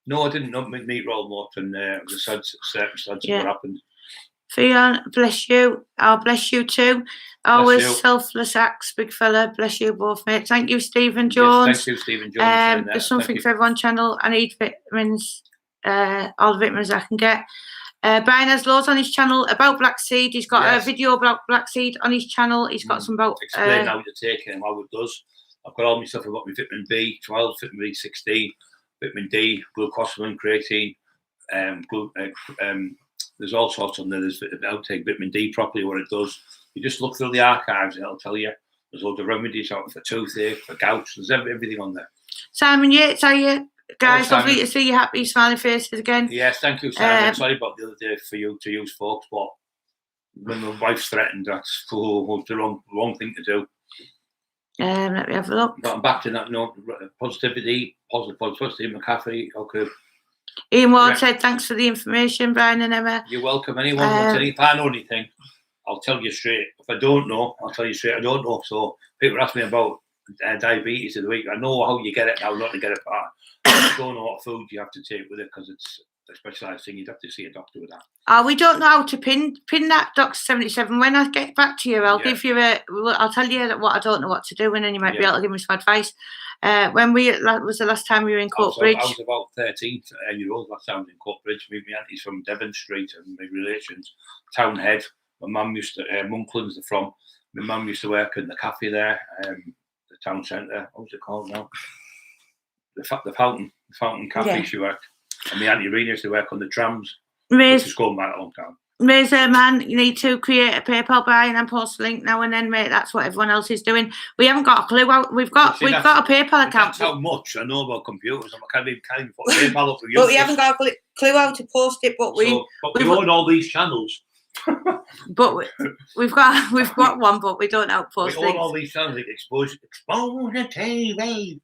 No, I didn't meet Royal Mort, and the circumstances what happened. Fionn, bless you. I'll bless you too. Always selfless acts, big fella. Bless you both, mate. Thank you, Stephen Jones. Yes, thank you, Stephen Jones. There's something for everyone channel. I need vitamins, all the vitamins I can get. Brian has loads on his channel about black seed. He's got a video about black seed on his channel. He's got some about explain how to take it and how it does. I've got all my stuff about my vitamin B12, vitamin B16, vitamin D, glucosamine, creatine. There's all sorts on there. There's I'll take vitamin D properly, what it does. You just look through the archives and it'll tell you. There's loads of remedies out for toothache, for gout. There's everything on there. Simon Yates, are you? Guys, lovely to see you happy, smiling faces again. Yes, thank you, Simon. Sorry about the other day for you to use folks, but when my wife's threatened, that's the wrong thing to do. Let me have a look. But I'm back to that note. Positivity, positive McCaffrey. Okay. Ian Ward said, thanks for the information, Brian and Emma. You're welcome. Anyone wants anything? If I know anything, I'll tell you straight. If I don't know, I'll tell you straight. I don't know. So people ask me about diabetes of the week. I know how you get it now, not to get it far. I don't know what food you have to take with it because it's a specialised thing. You'd have to see a doctor with that. We don't know how to pin that, Dr. 77. When I get back to you, I'll give you I'll tell you what I don't know what to do, and then you might be able to give me some advice. When was the last time we were in Coatbridge? I was about 13 year old last time I was in Coatbridge. My aunties from Devon Street and my relations, Townhead. My mum used to, Monklands are from. My mum used to work in the cafe there, the town centre. What was it called now? The Fountain Cafe she worked. And my Auntie Rena used to work on the trams. Which is going back a long time. Razor man, you need to create a PayPal Brian and post a link now and then, mate. That's what everyone else is doing. We haven't got a clue how we've got a PayPal account. That's how much I know about computers. I can't even put PayPal up with you. But we haven't got a clue how to post it. But we own all these channels. But we've got one, but we don't know how to post it. We own all these channels like Expose the TV.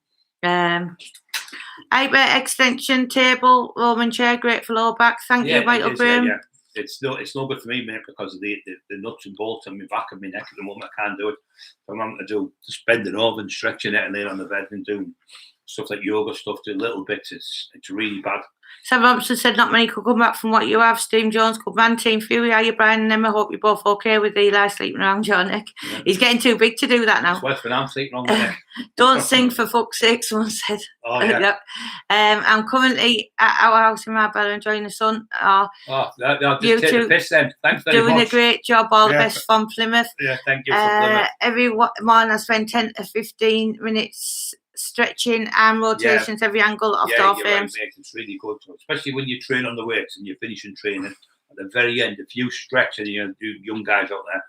Hyper extension table, Roman chair, grateful all back. Thank you, Michael Broom. Yeah. It's no good for me, mate, because of the nuts and bolts on my back and my neck at the moment. I can't do it. I'm having to do just bending over and stretching it and laying on the bed and doing stuff like yoga stuff, do little bits. It's really bad. Sam Robinson said not many could come back from what you have. Steve Jones, good man. Team Fury, are you, Brian and Emma? Hope you're both okay with Eli sleeping around your neck. Yeah. He's getting too big to do that now. It's worse than I'm sleeping on my neck. Don't sing for fuck's sake, someone said. Oh, yeah. I'm currently at our house in Marbella enjoying the sun. You two the piss then. Thanks very much. Doing a great job. All the best from Plymouth. Yeah, thank you for Plymouth. Every morning I spend 10 to 15 minutes stretching arm rotations, every angle of the arm frames. Right, it's really good, especially when you train on the weights and you're finishing training. At the very end, if you stretch, and you young guys out there,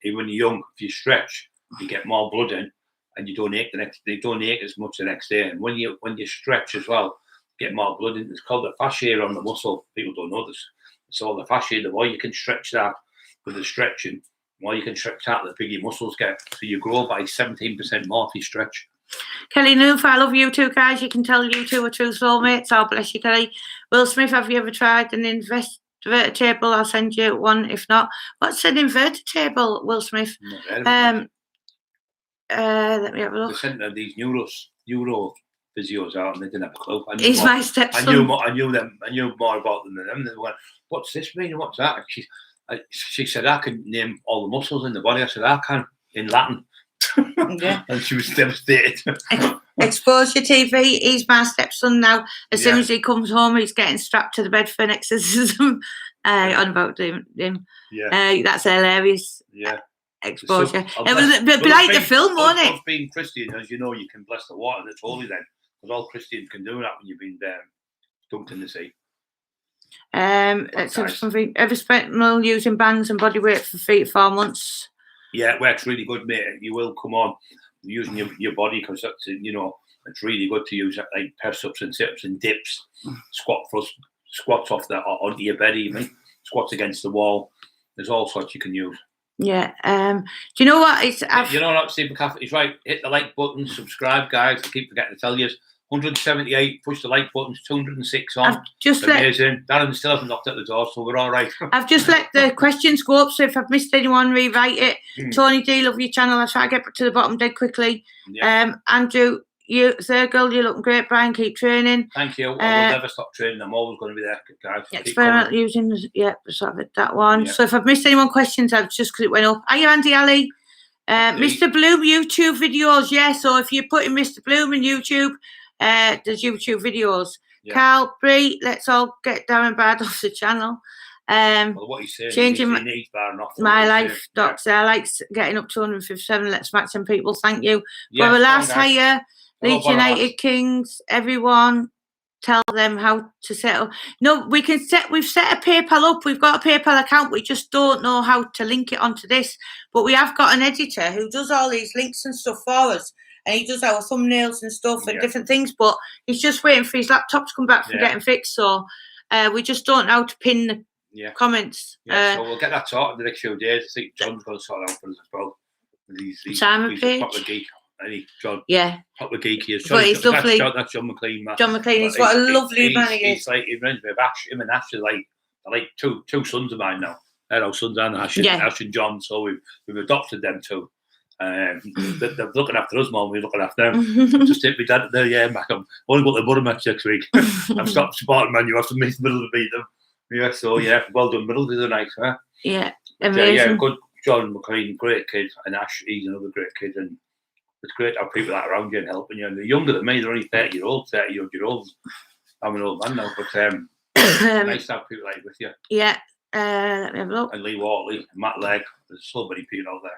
even when you're young, if you stretch, you get more blood in, and you don't ache they don't ache as much the next day. And when you stretch as well, you get more blood in. It's called the fascia on the muscle. People don't know this. It's all the fascia. The more you can stretch that with the stretching, the more you can stretch that, the bigger your muscles get. So you grow by 17% more if you stretch. Kelly Noof, I love you two guys. You can tell you two are true soulmates. Oh, bless you, Kelly. Will Smith, have you ever tried an inverted table? I'll send you one. If not, what's an inverted table, Will Smith? Let me have a look. They sent these neuro physios out, and they didn't have a clue. He's my stepson. I knew more about them than them. They went, "What's this mean? What's that?" She said, "I can name all the muscles in the body." I said, "I can in Latin." Yeah. And she was devastated. Exposure TV. He's my stepson now. As soon as he comes home, he's getting strapped to the bed for an exorcism. On about him. Yeah. That's hilarious. Yeah. Exposure. So, it was a bit like the film, wasn't it? Being Christian, as you know, you can bless the water that's holy then. Because all Christians can do that when you've been dunked in the sea. Let's have something. Ever spent money using bands and body weight for 3 to 4 months? Yeah, it works really good, mate. You will come on using your body because that's, it's really good to use like press-ups and sit-ups and dips, squats onto your bed even, squats against the wall. There's all sorts you can use. Yeah. Do you know what? You know what, Stephen Caffrey? He's right. Hit the like button, subscribe, guys. I keep forgetting to tell you. 178, push the like buttons, 206 on. Amazing. Darren still hasn't knocked at the door, so we're all right. I've just let the questions go up, so if I've missed anyone, rewrite it. Tony D, love your channel. I'll try to get to the bottom dead quickly. Yeah. Andrew, third girl, you're looking great. Brian, keep training. Thank you. I will never stop training. I'm always going to be there, guys. Experimental using, sort of that one. Yeah. So if I've missed anyone questions, I've just because it went up. Are you Andy Ali? Mr. Bloom YouTube videos, so if you put in Mr. Bloom in YouTube, there's YouTube videos. Yeah. Carl, Bree, let's all get Darren Bard off the channel. What he's saying, changing my life, Doctor. I like getting up to 157. Let's smack some people. Thank you. Yeah, for the last hire, Leeds United Kings, everyone. Tell them how to set up. No, we've set a PayPal up. We've got a PayPal account. We just don't know how to link it onto this. But we have got an editor who does all these links and stuff for us. And he does our thumbnails and stuff and different things. But he's just waiting for his laptop to come back from getting fixed. So we just don't know how to pin the comments. So we'll get that sorted the next few days. I think John's going to sort out for us as well. He's Page. A proper geek. John, proper geeky. But he's lovely. That's John McLean. Man. John McLean is what a lovely man he is. He's like, he reminds me of Ash. Him and Ash are like two sons of mine now. They're our sons and Ash and John. So we've adopted them too. They're looking after us more than we're looking after them. Just take my dad there, Mac. I'm only going to the Buttermatch next week. I've stopped supporting Man U after the middle to beat them. Well done, middle of the night, huh? Yeah, amazing. Good. John McLean, great kid, and Ash, he's another great kid, and it's great to have people that are around you and helping you. And they're younger than me; they're only 30-year-olds. I'm an old man now, but nice to have people like with you. Yeah, let me have a look. And Lee Wortley, Matt Legg. There's so many people out there.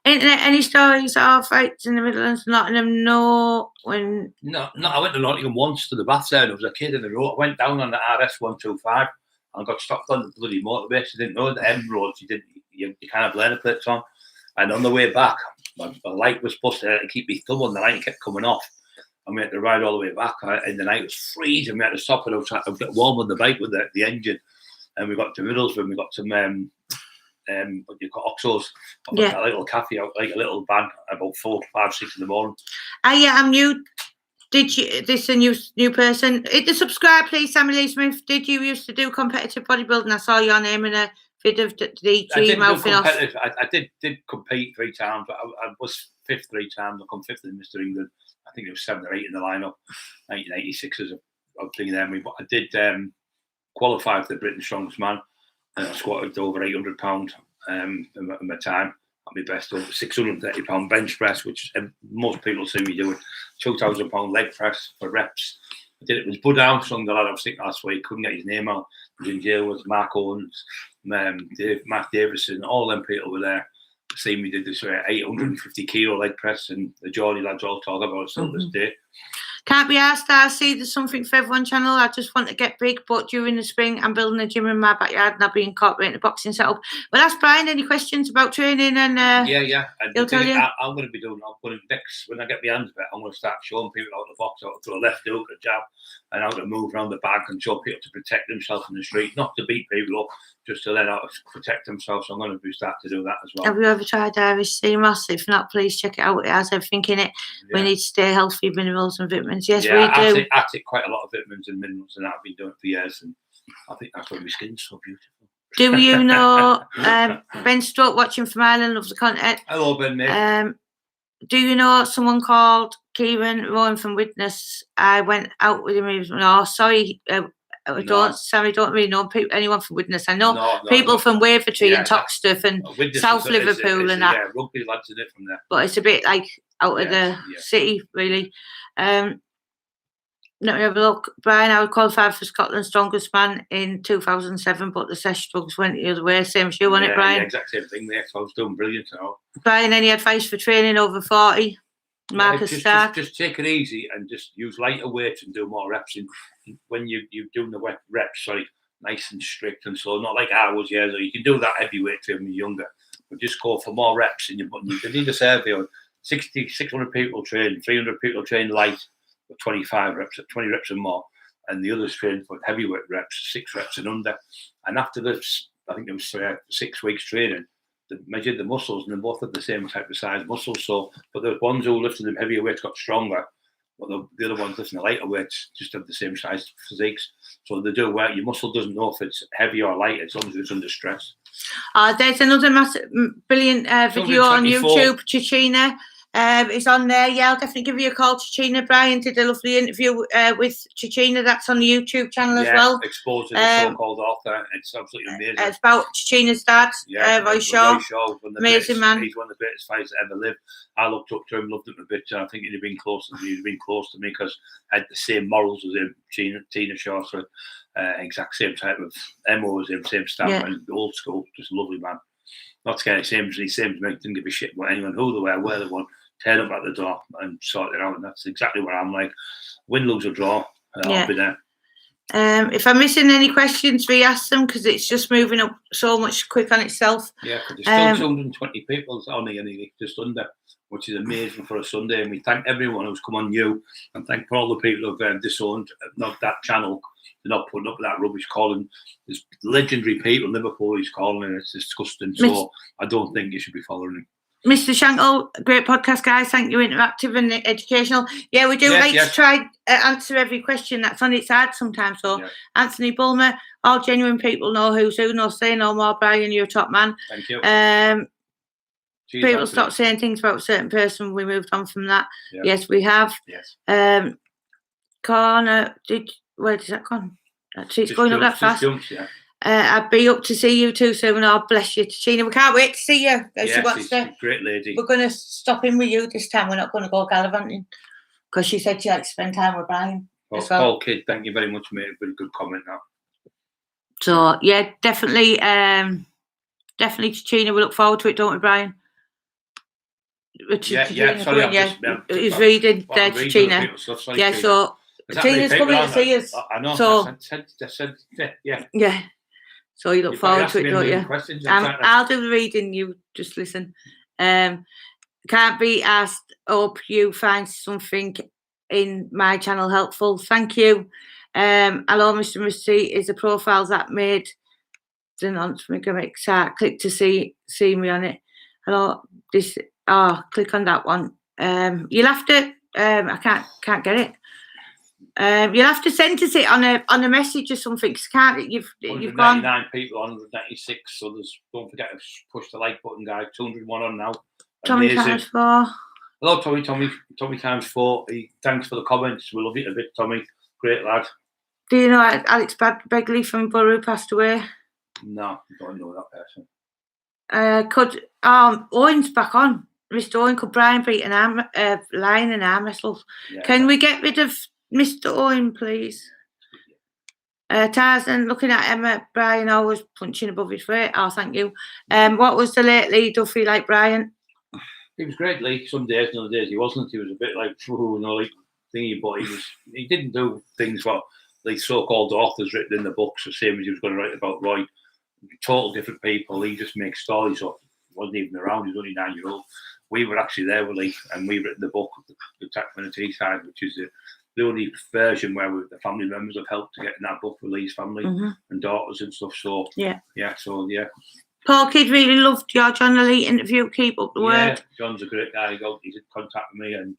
Any stories of fights in the Midlands, Nottingham? No, No, I went to Nottingham once to the baths there, and there was a kid in the road. I went down on the RS 125 and got stopped on the bloody motorbase. I didn't know the M roads. You can't have learner plates on. And on the way back, my light was supposed to keep me thumb on the light, kept coming off. And we had to ride all the way back. In the night, it was freezing. We had to stop it. I was trying to get warm on the bike with the engine. And we got to Middlesbrough. We got some what you call Oxos. A little cafe out, like a little van, about 4, 5, 6 in the morning. I'm new. Did you? This a new person? Hit the subscribe, please, Sammy Lee Smith. Did you used to do competitive bodybuilding? I saw your name in a vid of the tree mouthing off. I did compete 3 times, but I was 5th 3 times. I come 5th in Mr. England. I think it was 7 or 8 in the lineup. 1986 as a thing there. But I did qualify for the Britain's Strongest Man. And I squatted over 800 pounds in my time. At my best, over 630 pound bench press, which most people see me doing. 2,000 pound leg press for reps. I did it with Bud Armstrong, the lad I was sick last week. Couldn't get his name out. He was in jail with Mark Owens, Mark Davison, all them people were there. See me did this 850 kilo leg press, and the Geordie lads all talk about it still this day. Can't be asked, Darcy. There's something for everyone channel. I just want to get big, but during the spring, I'm building a gym in my backyard and I'll be incorporating the boxing setup. Well, ask Brian any questions about training and yeah. And he'll tell you. I'm going to be doing. I'm going to next when I get my hands better. I'm going to start showing people how to box, how to throw a left hook, a jab, and how to move around the bag and show people to protect themselves in the street, not to beat people up, just to let out protect themselves. So I'm going to start to do that as well. Have you ever tried Irish sea moss? If not, please check it out. It has everything in it. We need to stay healthy, minerals and vitamins. Yes, we do. I take quite a lot of vitamins and minerals, and I've been doing it for years, and I think that's why my skin's so beautiful. Do you know Ben Stroke watching from Ireland, loves the content? Hello, Ben, mate. Do you know someone called Kieran Rowan from Witness? I went out with him. He was, no, sorry. Don't really know anyone from Witness. I know people from Wavertree and Toxteth and South Liverpool and that. Yeah, rugby lads in it from there. But it's a bit like out of the city, really. Let me have a look. Brian, I would qualify for Scotland's strongest man in 2007, but the sesh drugs went the other way. Same as you, wasn't it, Brian? Yeah, exact same thing there. So I was doing brilliant now. Brian, any advice for training over 40? Marcus Stark? Just take it easy and just use lighter weights and do more reps. When you're doing the reps, nice and strict and so, not like I was years ago. You can do that heavyweight training when you're younger, but just go for more reps. And you need a survey on 600 people train, 300 people train light for 25 reps, 20 reps and more, and the others train for heavyweight reps, 6 reps and under. And after this, I think it was 6 weeks training, they measured the muscles, and they both had the same type of size muscles. So, but the ones who lifted them heavier weights got stronger, but the other ones lifting the lighter weights just have the same size physiques. So they do well. Your muscle doesn't know if it's heavy or light as long as it's under stress. There's another brilliant video on YouTube, Chichina. It's on there. Yeah, I'll definitely give you a call, Chichina. Brian did a lovely interview with Chichina. That's on the YouTube channel as well. Exposing the so-called author. It's absolutely amazing. It's about Chichina's dad, Roy Shaw. Amazing man. He's one of the greatest fighters that ever lived. I looked up to him, loved him a bit. I think he'd have been close to me because I had the same morals as him, Tina Shaw. So exact same type of MO as him, same stamp, and old school, just a lovely man. Not scared, same as me, didn't give a shit about anyone, who they were, where they won. Turn up at the door and sort it out, and that's exactly what I'm like. Win, lose or draw, I'll be there. If I'm missing any questions, we ask them because it's just moving up so much quick on itself. Yeah, because there's still 220 people only just under, which is amazing for a Sunday. And we thank everyone who's come on you, and thank for all the people who've disowned not that channel. They're not putting up with that rubbish calling. There's legendary people, Liverpool he's calling, and it's disgusting. So I don't think you should be following him. Mr. Shankle, great podcast, guys. Thank you, interactive and educational. Yeah, we do to try answer every question that's on its ad sometimes. So, Anthony Bulmer, all genuine people know who's who. No say no more, Brian. You're a top man. Thank you. People stop saying things about a certain person. We moved on from that. Yeah. Yes, we have. Yes. Corner, where does that go? It's going up that fast. Jumps, yeah. I'd be up to see you too soon. Oh, bless you, Tina. We can't wait to see you. She's a great lady. We're going to stop in with you this time. We're not going to go gallivanting because she said she likes to spend time with Brian. Paul Kidd, thank you very much, mate. A very good comment now. So, yeah, definitely, Tina. We look forward to it, don't we, Brian? Sorry, he's reading there, Tina. Yeah, so Tina's coming to see us. I know. So, I said, yeah. Yeah. So you look forward to it, don't you? I'll do the reading. You just listen. Can't be asked. Hope you find something in my channel helpful. Thank you. Hello, Mr. Murphy. Is the profiles that made the non-gimmick start? Click to see me on it. Hello. Click on that one. You'll have to. I can't get it. You'll have to send us it on a message or something. Can't you've gone 99 people on 196. So don't forget to push the like button, guys. 201 on now. Tommy times 4. Hello, Tommy times 4. Thanks for the comments. We love you a bit, Tommy. Great lad. Do you know Alex Begley from Borough passed away? No, I don't know that person. Owen's back on. Mr. Owen, could Brian beat an lion and arm wrestle? Yeah, can we get rid of Mr. Owen, please? Tarzan, looking at Emma, Brian always punching above his weight. Oh, thank you. What was the late Lee Duffy like, Brian? He was great, Lee. Some days, other days he wasn't. He was a bit like thingy, but he didn't do things what like so-called authors written in the books, the same as he was going to write about Roy. Total different people. He just makes stories up. He wasn't even around. He was only 9-year-old. We were actually there with Lee, and we written the book, The Attack from the Teesside, which is the only version where the family members have helped to get in that book for Lee's family and daughters and stuff. So yeah. Paul Kidd really loved your John the Lee interview. Keep up the word. John's a great guy. He's in contact with me and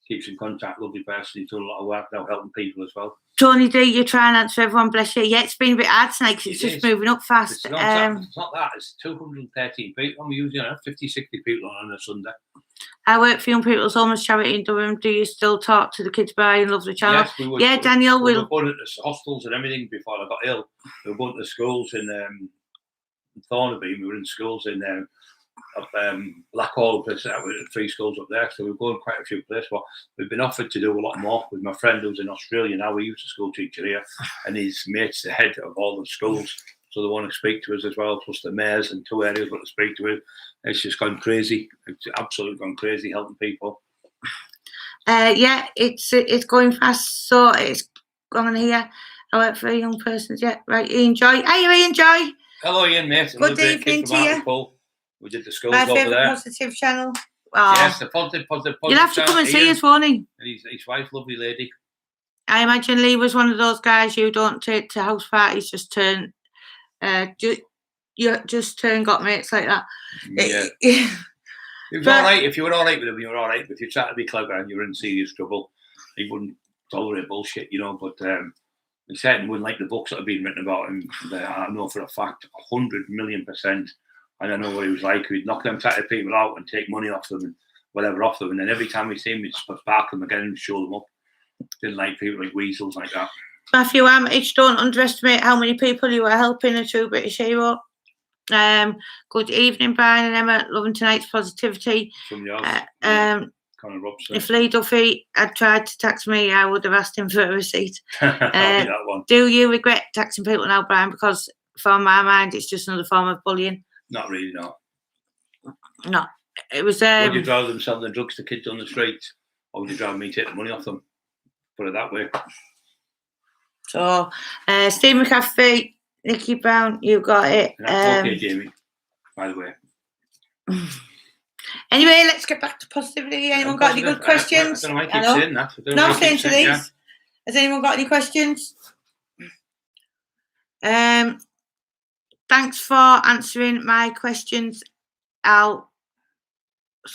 keeps in contact. Lovely person. He's done a lot of work now helping people as well. Tony D, you try and answer everyone. Bless you. Yeah, it's been a bit hard tonight because it's just moving up fast. It's not that. It's 213 people. I'm usually 50, 60 people on a Sunday. I work for Young People's Homeless Charity in Durham. Do you still talk to the kids by and love the channel? Yes, we would. Yeah, Daniel, we were going to the hostels and everything before I got ill. We were going to schools in Thornaby. We were in schools in Blackhall, with 3 schools up there. So we're going quite a few places. But we've been offered to do a lot more with my friend who's in Australia now. He was a school teacher here, and his mate's the head of all the schools. So they want to speak to us as well, plus the mayors and 2 areas want to speak to us. It's just gone crazy. It's absolutely gone crazy helping people. Yeah, it's going fast. So it's going here. I work for a young person. Yeah, right. Ian Joy. Hey, Ian Joy. Hello, Ian, mate. Good evening to you. We did the schools my over there. My favourite positive channel. Oh. Yes, the positive You'll have to come and see us, won't he? And his wife, lovely lady. I imagine Lee was one of those guys you don't take to house parties, just turn. You just turn got mates like that. Yeah. It was all right. If you were all right with him, you were all right. But if you tried to be clever and you were in serious trouble, he wouldn't tolerate bullshit, But he certainly wouldn't like the books that have been written about him. I know for a fact, 100,000,000%. And I know what he was like. He'd knock them type of people out and take money off them and whatever off them. And then every time we see him, we'd spark them again and show them up. Didn't like people like weasels like that. Matthew Armitage, don't underestimate how many people you are helping, a true British hero. Good evening, Brian and Emma. Loving tonight's positivity. From yours, Connor Robson. If Lee Duffy had tried to tax me, I would have asked him for a receipt. That one. Do you regret taxing people now, Brian? Because from my mind, it's just another form of bullying. Not really, no. No. It was. Would you rather them selling the drugs to kids on the street, or would you rather me take the money off them? Put it that way. So, Steve McCaffrey, Nicky Brown, you got it. And that's okay, Jamie, by the way. Anyway, let's get back to positivity. Anyone got any good questions? I don't know why I keep saying that. No, saying to these. Yeah. Has anyone got any questions? Thanks for answering my questions, Al.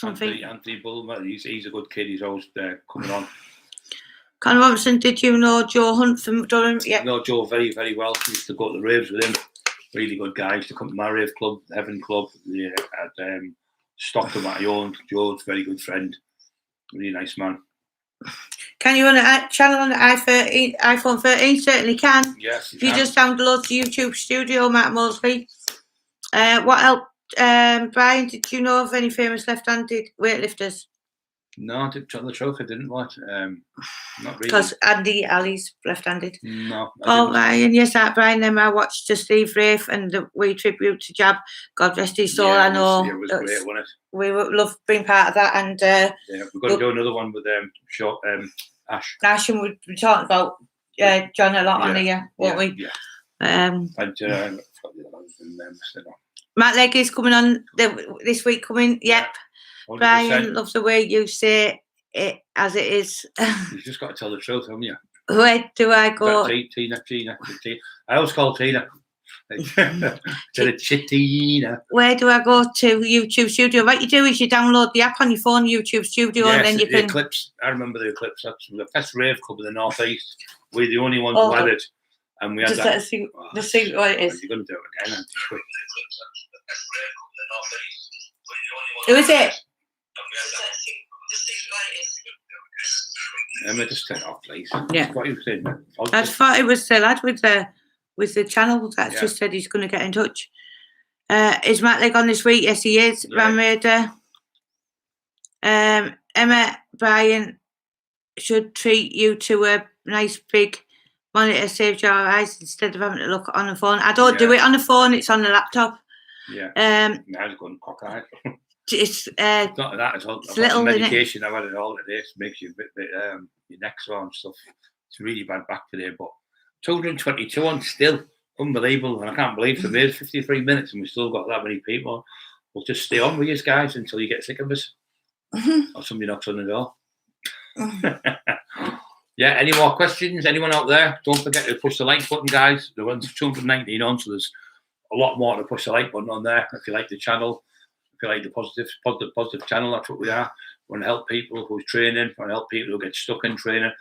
Anthony Bull, he's a good kid. He's always coming on. Conor Robinson, did you know Joe Hunt from Durham? Yeah. I know Joe very, very well. I used to go to the raves with him. Really good guy. He used to come to my rave club, the Heaven Club, at Stockton that I owned. Joe's a very good friend. Really nice man. Can you run a channel on the iPhone 13? Certainly can. Yes, if you just download the YouTube Studio, Matt Mosley. What helped, Brian? Did you know of any famous left-handed weightlifters? No, I didn't tell the truth. I didn't watch. Not really. Because Andy Ali's left-handed. No. Paul Ryan, yes, that Brian. Then I watched the Steve Rafe and the We Tribute to Jab. God rest his soul. I know. It was great, wasn't it? We would love being part of that. And we've got to do another one with Ash. Ash, and we'll be talking about John a lot on here, won't we? Yeah. Matt Legg is coming on this week. Yep. 100%. Brian, love the way you say it as it is. You've just got to tell the truth, haven't you? Where do I go? Tina. I always call Tina. Tina. Where do I go to YouTube Studio? What you do is you download the app on your phone, YouTube Studio, and then you can. Eclipse. I remember the Eclipse. That's the best rave club in the northeast. We're the only ones who had it, and we had that. Just let's see what it is. You're going to do it again. Who is it? Just turn it off, please. Yeah. What you saying? I thought it was the lad with the channel that just said he's going to get in touch. Is Matt Legg on this week? Yes, he is. Yeah. Ram Raider. Emma, Brian should treat you to a nice big monitor, saves your eyes instead of having to look on the phone. I don't do it on the phone; it's on the laptop. Yeah. Now it's going Cockerill. It's not that. It's little medication. I've had it all today. It makes you a bit your neck sore and stuff. It's really bad back today, but 222 on still unbelievable, and I can't believe for me 53 minutes and we still got that many people. We'll just stay on with you guys until you get sick of us, or somebody knocks on the door. Yeah, any more questions? Anyone out there? Don't forget to push the like button, guys. There was 219 on, so there's a lot more to push the like button on there. If you like the channel, if you like the positive channel, that's what we are. We want to help people who's training. We want to help people who get stuck in training.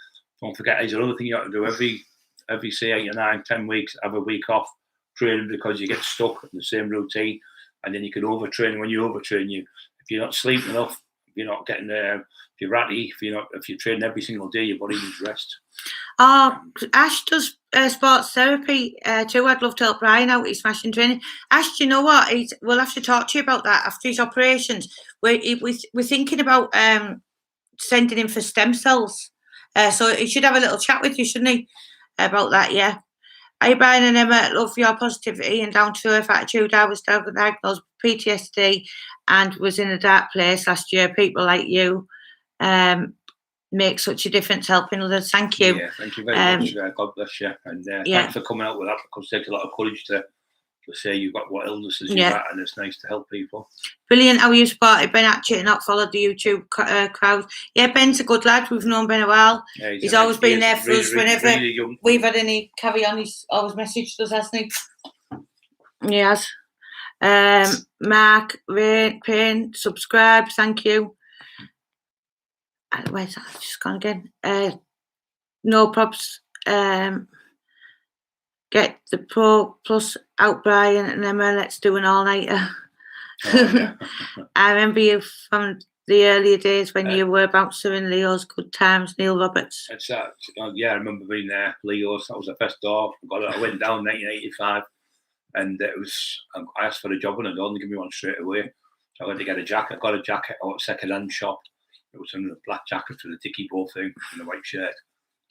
Don't forget, there's another thing you have to do every say 8 or 9, 10 weeks. Have a week off training because you get stuck in the same routine, and then you can overtrain. When you overtrain, if you're not sleeping enough, if you're not getting if you're ratty, if you're training every single day, your body needs rest. Ash does sports therapy too. I'd love to help Brian out. He's smashing training. Ash, do you know what? We'll have to talk to you about that after his operations. We're thinking about sending him for stem cells. So he should have a little chat with you, shouldn't he? About that, yeah. Hi, Brian and Emma. Love your positivity and down-to-earth attitude. I was diagnosed with PTSD and was in a dark place last year. People like you make such a difference helping others. Thank you. Yeah, thank you very much. God bless you. And thanks for coming out with that, because it takes a lot of courage to say you've got what illnesses you've got, and it's nice to help people. Brilliant how you spotted Ben Hatchett and not followed the YouTube crowd. Yeah, Ben's a good lad. We've known Ben a while. Yeah, he's always been there for us whenever we've had any carry on. He's always messaged us, hasn't he? Yes. Mark Payne, subscribe. Thank you. Where's that? Just gone again. No props. Get the Pro Plus out, Brian and Emma. Let's do an all-nighter. Oh, yeah. I remember you from the earlier days when you were bouncer in Leo's. Good times, Neil Roberts. Yeah, I remember being there. Leo's. That was the first door. I went down in 1985, and it was. I asked for a job, and they didn't give me one straight away. So I went to get a jacket. I got a jacket out of a second-hand shop. It was in a black jacket with a Dickie Bow thing and a white shirt.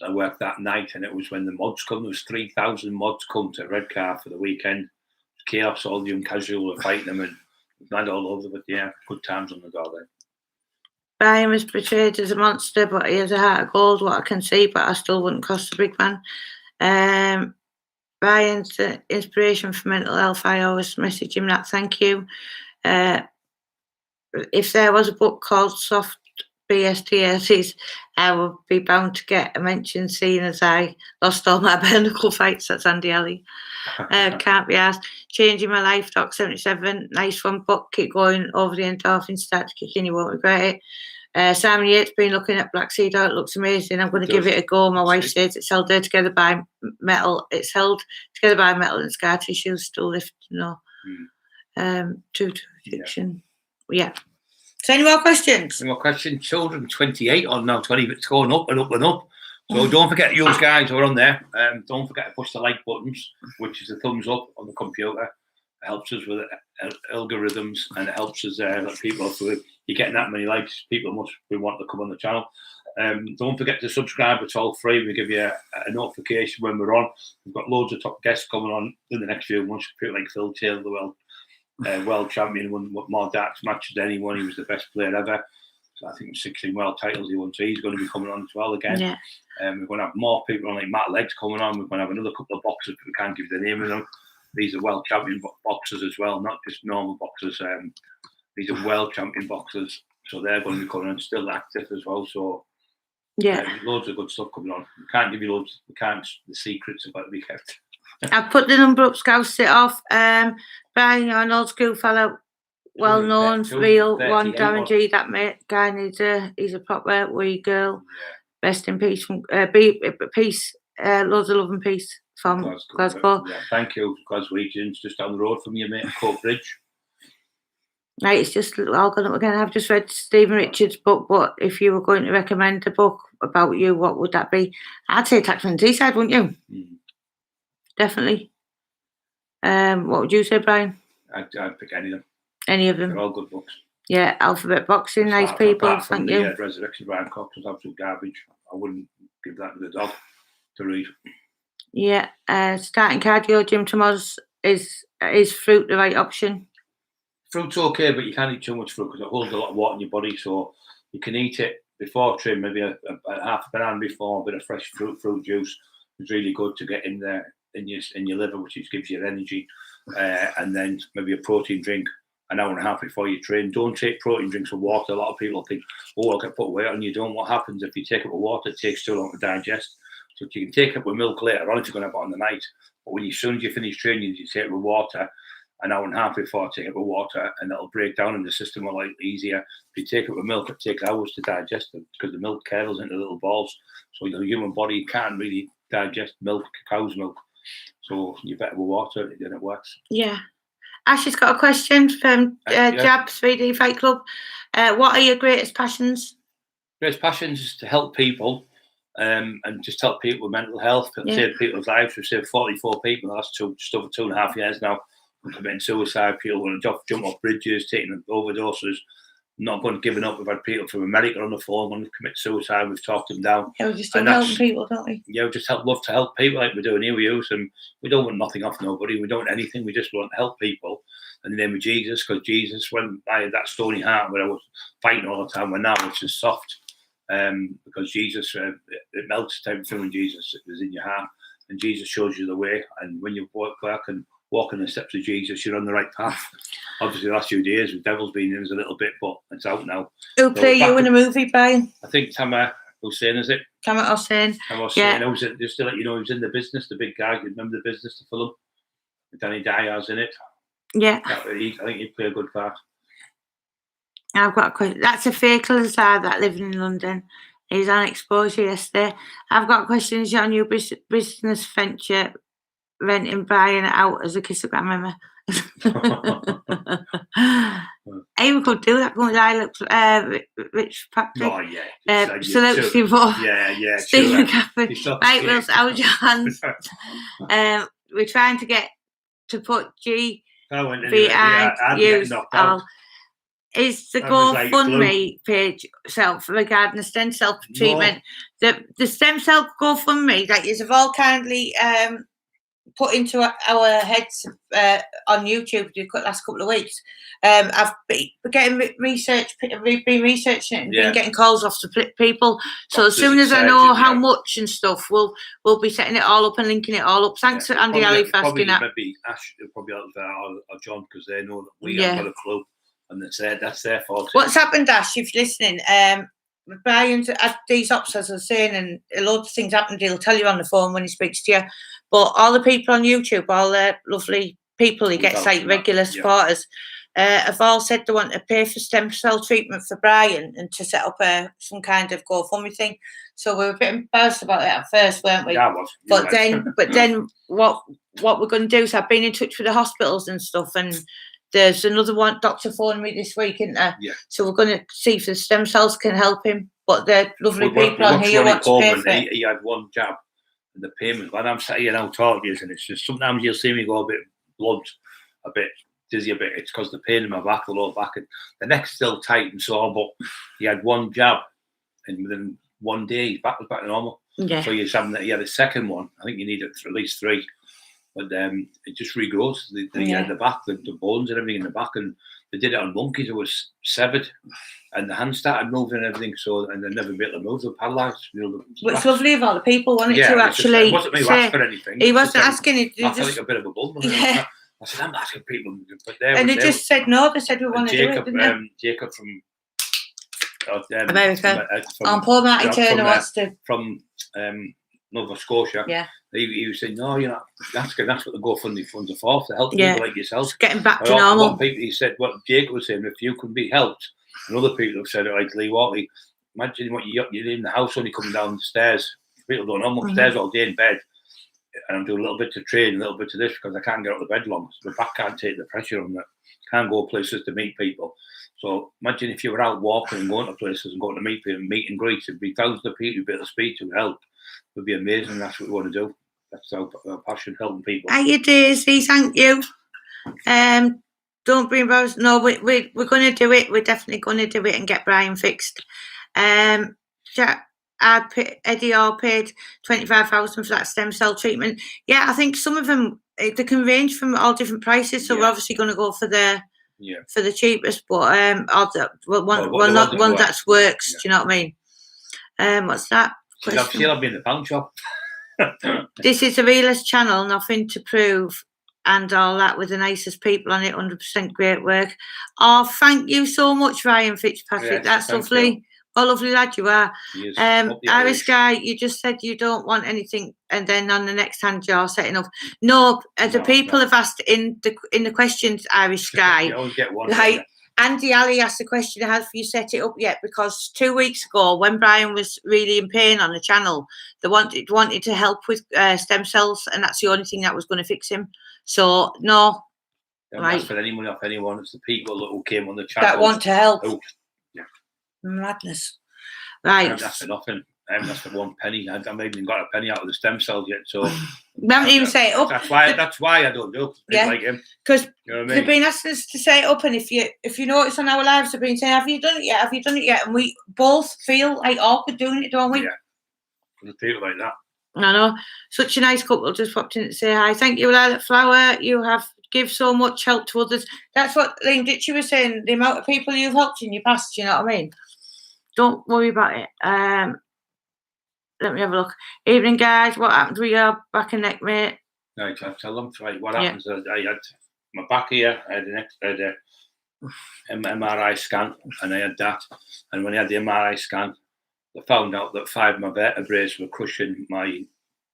I worked that night, and it was when the mods come. There was 3,000 mods come to Redcar for the weekend. Chaos, all the young casual were fighting them, and mad all over. But yeah, good times on the door then. Brian was portrayed as a monster, but he has a heart of gold. What I can see, but I still wouldn't cost the big man. Brian's inspiration for mental health. I always message him that. Thank you. If there was a book called Soft BSTSs, I would be bound to get a mention, seeing as I lost all my bare knuckle fights. That's Andy Alley. Can't be asked. Changing my life, Doc 77. Nice one, but keep going. Over the endorphins start to kick in, you won't regret it. Simon Yates been looking at Black Sea Oil. It looks amazing. I'm going to give it a go. My wife says it's held together by metal. It's held together by metal and scar tissue still lifted. True to addiction. Yeah. So any more questions? Any more questions? Children 28 on now 20. It's going up and up and up. So don't forget, you guys who are on there. Don't forget to push the like buttons, which is the thumbs up on the computer. It helps us with algorithms, and it helps us let people through. You're getting that many likes, people must want to come on the channel. Don't forget to subscribe. It's all free. We give you a notification when we're on. We've got loads of top guests coming on in the next few months. People like Phil Taylor, the world champion, won more darts matches than anyone. He was the best player ever. So I think it was 16 world titles he won. So he's going to be coming on as well again. Yeah. We're going to have more people on, like Matt Leggs coming on. We're going to have another couple of boxers, but we can't give the name of them. These are world champion boxers as well, not just normal boxers. These are world champion boxers, so they're going to be coming on, still active as well. So yeah, loads of good stuff coming on. We can't give you loads. We can't. The secrets have got to be kept. I've put the number up, Scouse it off. Brian, you're an old school fellow, well known, real one. Darren G, that mate guy needs he's a proper wee girl. Yeah. Rest in peace from peace. Loads of love and peace from Glasgow. Yeah, thank you, Glasgow regions, just down the road from you, mate, Cockerill. Right, it's just all gone up again. I've just read Stephen Richards' book, but if you were going to recommend a book about you, what would that be? I'd say Taxman Teesside, wouldn't you? Mm. Definitely. What would you say, Brian? I'd pick any of them. Any of them? They're all good books. Yeah, Alphabet Boxing, nice people. Thank you. The Resurrection of Brian Cox was absolute garbage. I wouldn't give that to the dog to read. Yeah, starting cardio, Jim Tomas, is fruit the right option? Fruit's okay, but you can't eat too much fruit because it holds a lot of water in your body. So you can eat it before training, maybe a half a banana before, a bit of fresh fruit juice. It's really good to get in there in your liver, which gives you energy, and then maybe a protein drink an hour and a half before you train. Don't take protein drinks or water. A lot of people think, oh, I'll get put weight on. You don't. What happens if you take it with water? It takes too long to digest. So you can take it with milk later on if you're going to have it on the night. But as soon as you finish training, you take it with water an hour and a half before, take it with water, and it'll break down and the system will like easier. If you take it with milk, it takes hours to digest it because the milk curdles into little balls. So the human body can't really digest milk, cow's milk. So you better with water, then it works. Yeah. Ash has got a question from Jab 3D Fight Club. What are your greatest passions? Greatest passions is to help people. And just help people with mental health, save people's lives. We've saved 44 people in the last just over 2.5 years now from committing suicide. People want to jump off bridges, taking overdoses, not going giving up. We've had people from America on the phone want to commit suicide. We've talked them down. Yeah, we just helping people, don't we? Yeah, we just love to help people like we're doing here with you. And we don't want nothing off nobody. We don't want anything. We just want to help people in the name of Jesus. Because Jesus, when I had that stony heart where I was fighting all the time, when now it's just soft. Because Jesus, it melts everything when Jesus is in your heart, and Jesus shows you the way. And when you work and walk in the steps of Jesus, you're on the right path. Obviously, the last few days, the devil's been in us a little bit, but it's out now. Who'll play you in a movie, Brian? I think Tamer Hussein, is it? Tamer Hussein. Tamer Hussein. Just to let you know, he was in The Business, the big guy. You remember The Business, the film? Danny Dyer's in it. Yeah. I think he'd play a good part. I've got a question. That's a fake Lazar that living in London. He's on exposure yesterday. I've got a question. Is your new business venture renting Brian out as a kissogram member? Hey, we could do that. Go and look, Rich Patrick. Oh, yeah. Celebrity before. Yeah. Stephen Caffrey. Right, Will, how's your hands? We're trying to get to put G behind you. Is the GoFundMe page regarding the stem cell treatment? No. The stem cell GoFundMe that you have all kindly put into our heads on YouTube the last couple of weeks. I've been getting we've been researching it and been getting calls off to people. So as soon as I know how much and stuff, we'll be setting it all up and linking it all up. Thanks to Andy Ali for asking that. Maybe Ash will probably help or John, because they know that we haven't got a clue. And that's their fault. What's happened, Ash, if you're listening? Brian's had these ops, as I was saying, and a lot of things happened. He'll tell you on the phone when he speaks to you. But all the people on YouTube, all the lovely people he gets, like regular supporters, have all said they want to pay for stem cell treatment for Brian and to set up some kind of GoFundMe thing. So we were a bit embarrassed about it at first, weren't we? Yeah, I was. But then what we're going to do is I've been in touch with the hospitals and stuff, and there's another one doctor phoned me this week, isn't there? Yeah. So we're going to see if the stem cells can help him. But the lovely people on here want to pay for it. He had one jab, and the payment. When I'm sat here now talking to you, and it's just sometimes you'll see me go a bit blunt, a bit dizzy, a bit. It's because the pain in my back, the lower back, and the neck's still tight and sore. But he had one jab, and within 1 day, his back was back to normal. Yeah. So he had a second one. I think you need it for at least 3. But it just regrows the back, the bones and everything in the back. And they did it on monkeys. It was severed, and the hands started moving and everything. So, and they never be able to move. They were paralysed. Well, it's lovely of all the people wanted to actually. It wasn't me who asked for anything. He wasn't asking. I felt like a bit of a bum. Yeah. I said, I'm asking people, but they just said no. They said we want to do it. Didn't Jacob from America. Paul Marty Turner wants to from Nova Scotia. Yeah. He was saying, no, you're not asking. That's what the GoFundMe funds are for help people like yourself. It's getting back to normal. He said, what Jacob was saying, if you can be helped, and other people have said it, like Lee Watley, imagine what you're in the house only coming down the stairs. People don't know, I'm upstairs all day in bed, and I'm doing a little bit of training, a little bit of this, because I can't get out of the bed long. So my back can't take the pressure on that. Can't go places to meet people. So imagine if you were out walking and going to places and going to meet people, meet and greet, it'd be thousands of people, a bit of speed to help. It would be amazing. That's what we want to do. That's our passion, helping people. Hiya, Daisy. Thank you. Don't be embarrassed. No, we're going to do it. We're definitely going to do it and get Brian fixed. Eddie Orr paid $25,000 for that stem cell treatment. Yeah, I think some of them they can range from all different prices. So we're obviously going to go for the cheapest, but one that works. Do you know what I mean? What's that? She'll be in the pound shop. This is the realest channel. Nothing to prove. and all that with the nicest people on it. 100% great work. Oh, thank you so much, Ryan Fitzpatrick. Yes, That's thank lovely. you. Oh, lovely lad you are. Yes, up the Irish Irish. guy, you just said you don't want anything, and then on the next hand you're setting up. No, the No, people no. have asked in the questions, Irish guy. You always get one. Like Andy Ali asked the question, have you set it up yet? Because 2 weeks ago, when Brian was really in pain on the channel, they wanted to help with stem cells, and that's the only thing that was going to fix him. So no, Don't right. ask for any money off anyone. It's the people who came on the channel That want to help. Oh, yeah. Madness. I Right. haven't asked for nothing. I haven't asked for 1 penny. I haven't even got a penny out of the stem cells yet. So We haven't even set it up. That's why I don't do it. Yeah. Like him. Because You know what I they've mean? been asking us to set it up, and if you notice on our lives, they've been saying, "Have you done it yet? Have you done it yet?" And we both feel like awkward doing it, don't we? Yeah. There's people like that. I know. Such a nice couple just popped in to say hi. Thank you, Lilac Flower. You have give so much help to others. That's what Liam Ditchy was saying. The amount of people you've helped in your past. You know what I mean? Don't worry about it. Let me have a look. Evening, guys. What happened with your back and neck, mate? Right, I'll tell them. Right, what happens is I had my back here. I had an MRI scan, and I had that. And when I had the MRI scan, they found out that 5 of my vertebrae were crushing my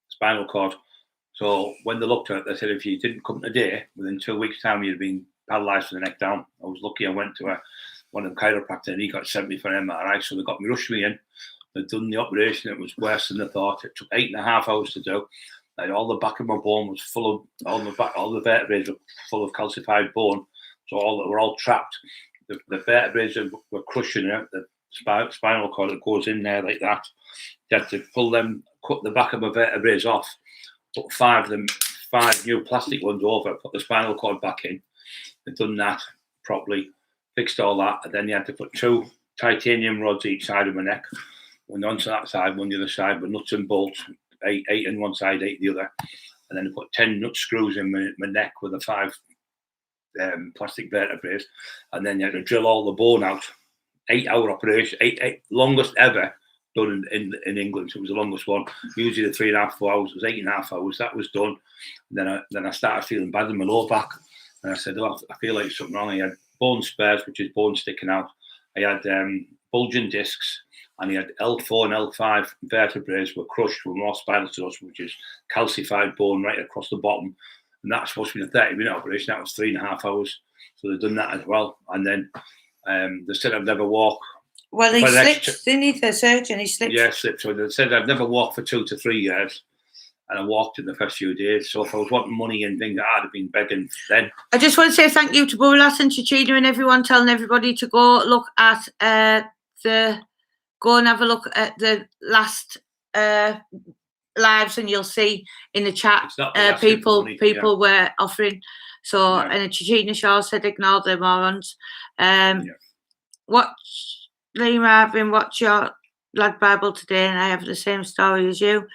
spinal cord. So when they looked at it, they said if you didn't come today, within 2 weeks' time, you'd been paralysed from the neck down. I was lucky. I went to one of the chiropractors, and he got sent me for an MRI. So they got me, rushed me in. They'd done the operation. It was worse than they thought. It took 8.5 hours to do. Like all the back of my bone was full of all the vertebrae were full of calcified bone. So they were all trapped. The vertebrae were crushing it. The spinal cord that goes in there like that. You had to cut the back of my vertebrae off, put 5 new plastic ones over, put the spinal cord back in. They'd done that properly, fixed all that, and then you had to put 2 titanium rods each side of my neck. One on that side, one the other side, with nuts and bolts, 8 on one side, 8 the other. And then I put 10 nut screws in my neck with the 5 plastic vertebrae. And then you had to drill all the bone out. 8-hour operation, eight longest ever done in England. So it was the longest one. Usually the 3.5, 4 hours. It was 8.5 hours. That was done. And then I started feeling bad in my lower back. And I said, oh, I feel like something wrong. I had bone spurs, which is bone sticking out. I had bulging discs. And he had L4 and L5 vertebrae were crushed with more spinal stenosis, which is calcified bone right across the bottom. And that's supposed to be a 30-minute operation. That was 3.5 hours. So they've done that as well. And then they said I'd never walk. Well, he slipped, didn't he? The surgeon, he slipped. Yeah, slipped. So they said I'd never walk for 2 to 3 years. And I walked in the first few days. So if I was wanting money and things, I'd have been begging then. I just want to say thank you to Bulat and Chichina and everyone, telling everybody to go look at go and have a look at the last lives, and you'll see in the chat people were offering. So, and Chichina Shaw said ignore the morons. Watch Lee Marvin, watch your Lad Bible today, and I have the same story as you.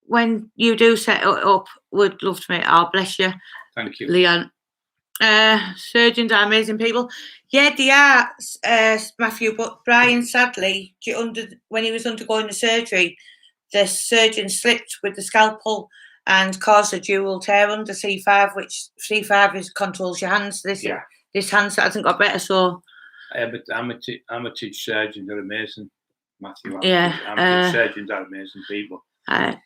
When you do set it up, would love to meet. Oh, bless you. Thank you, Leon. Surgeons are amazing people. Yeah, they are, Matthew. But Brian, sadly, when he was undergoing the surgery, the surgeon slipped with the scalpel and caused a dual tear under C5, which C5 controls your hands. This hand hasn't got better. So amateur surgeons are amazing, Matthew. Amateur surgeons are amazing people.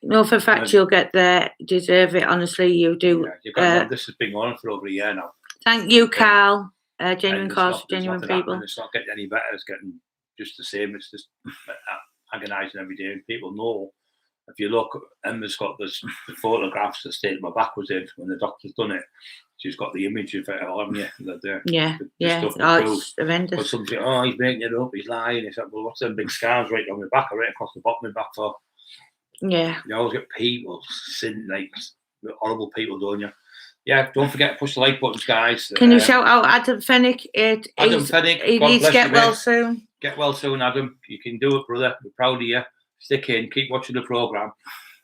No, for a fact, you'll get there. Deserve it, honestly. You do. This has been on for over a year now. Thank you, Carl. Genuine cause for genuine people. It's not getting any better. It's getting just the same. It's just agonising every day. And people know. If you look, Emma's got the photographs the state my back was in when the doctor's done it. She's got the image of it on you. It's horrendous. But some say, oh, he's making it up, he's lying. It's like, well, what's them big scars right on my back or right across the bottom of my back for? Yeah. You always get people, like horrible people, don't you? Yeah, don't forget to push the like buttons, guys. Can you shout out Adam Fennick? Adam Fennick, he needs to get well soon. Get well soon, Adam. You can do it, brother. We're proud of you. Stick in, keep watching the programme.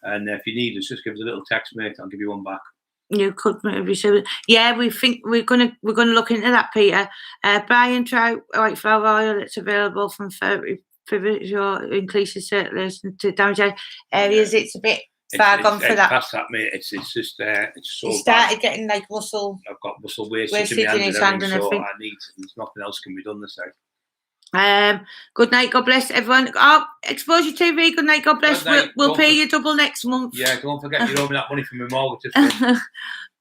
And if you need us, just give us a little text, mate. I'll give you one back. You could maybe say, yeah. We think we're gonna look into that, Peter. Buy and try white flower oil. It's available from increases circulation to damaged areas. It's a bit far gone for that. Past that, mate. It's just it's so. He started bad. getting like muscle. I've got muscle wastage in his hand and everything. So I need. There's nothing else can be done this side. Good night, God bless everyone. Oh, Exposure TV, good night, God bless. We'll pay you double next month. Yeah, don't forget you owe me that money from my mortgage.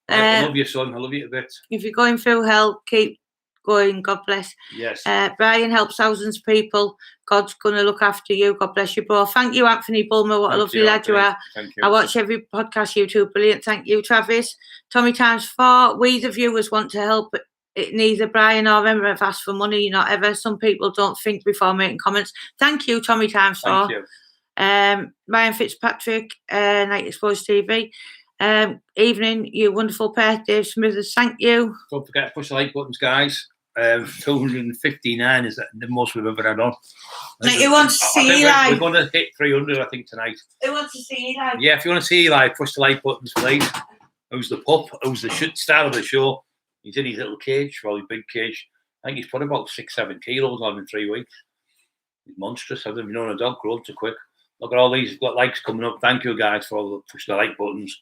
I love you, son. I love you a bit. If you're going through hell, keep going. God bless. Yes. Brian helps thousands of people. God's going to look after you. God bless you both. Thank you, Anthony Bulmer. What a lovely lad you are. Thank you. I watch every podcast you do. Brilliant. Thank you, Travis. Tommy times 4. We, the viewers, want to help. Neither Brian or Emma have asked for money, not ever. Some people don't think before making comments. Thank you, Tommy times 4. Thank you. Ryan Fitzpatrick, Night Exposure TV. Evening, you wonderful pair. Dave Smithers, thank you. Don't forget to push the like buttons, guys. 259 is the most we've ever had on. Who wants to see Eli? We're going to hit 300, I think, tonight. Who wants to see Eli? Yeah, if you want to see Eli, push the like buttons, please. Who's the pup? Who's the star of the show? He's in his little cage, well, his big cage. I think he's put about 6-7 kilos on in 3 weeks. He's monstrous. I've never known a dog grow so quick. Look at all these likes coming up. Thank you, guys, for all the push the like buttons.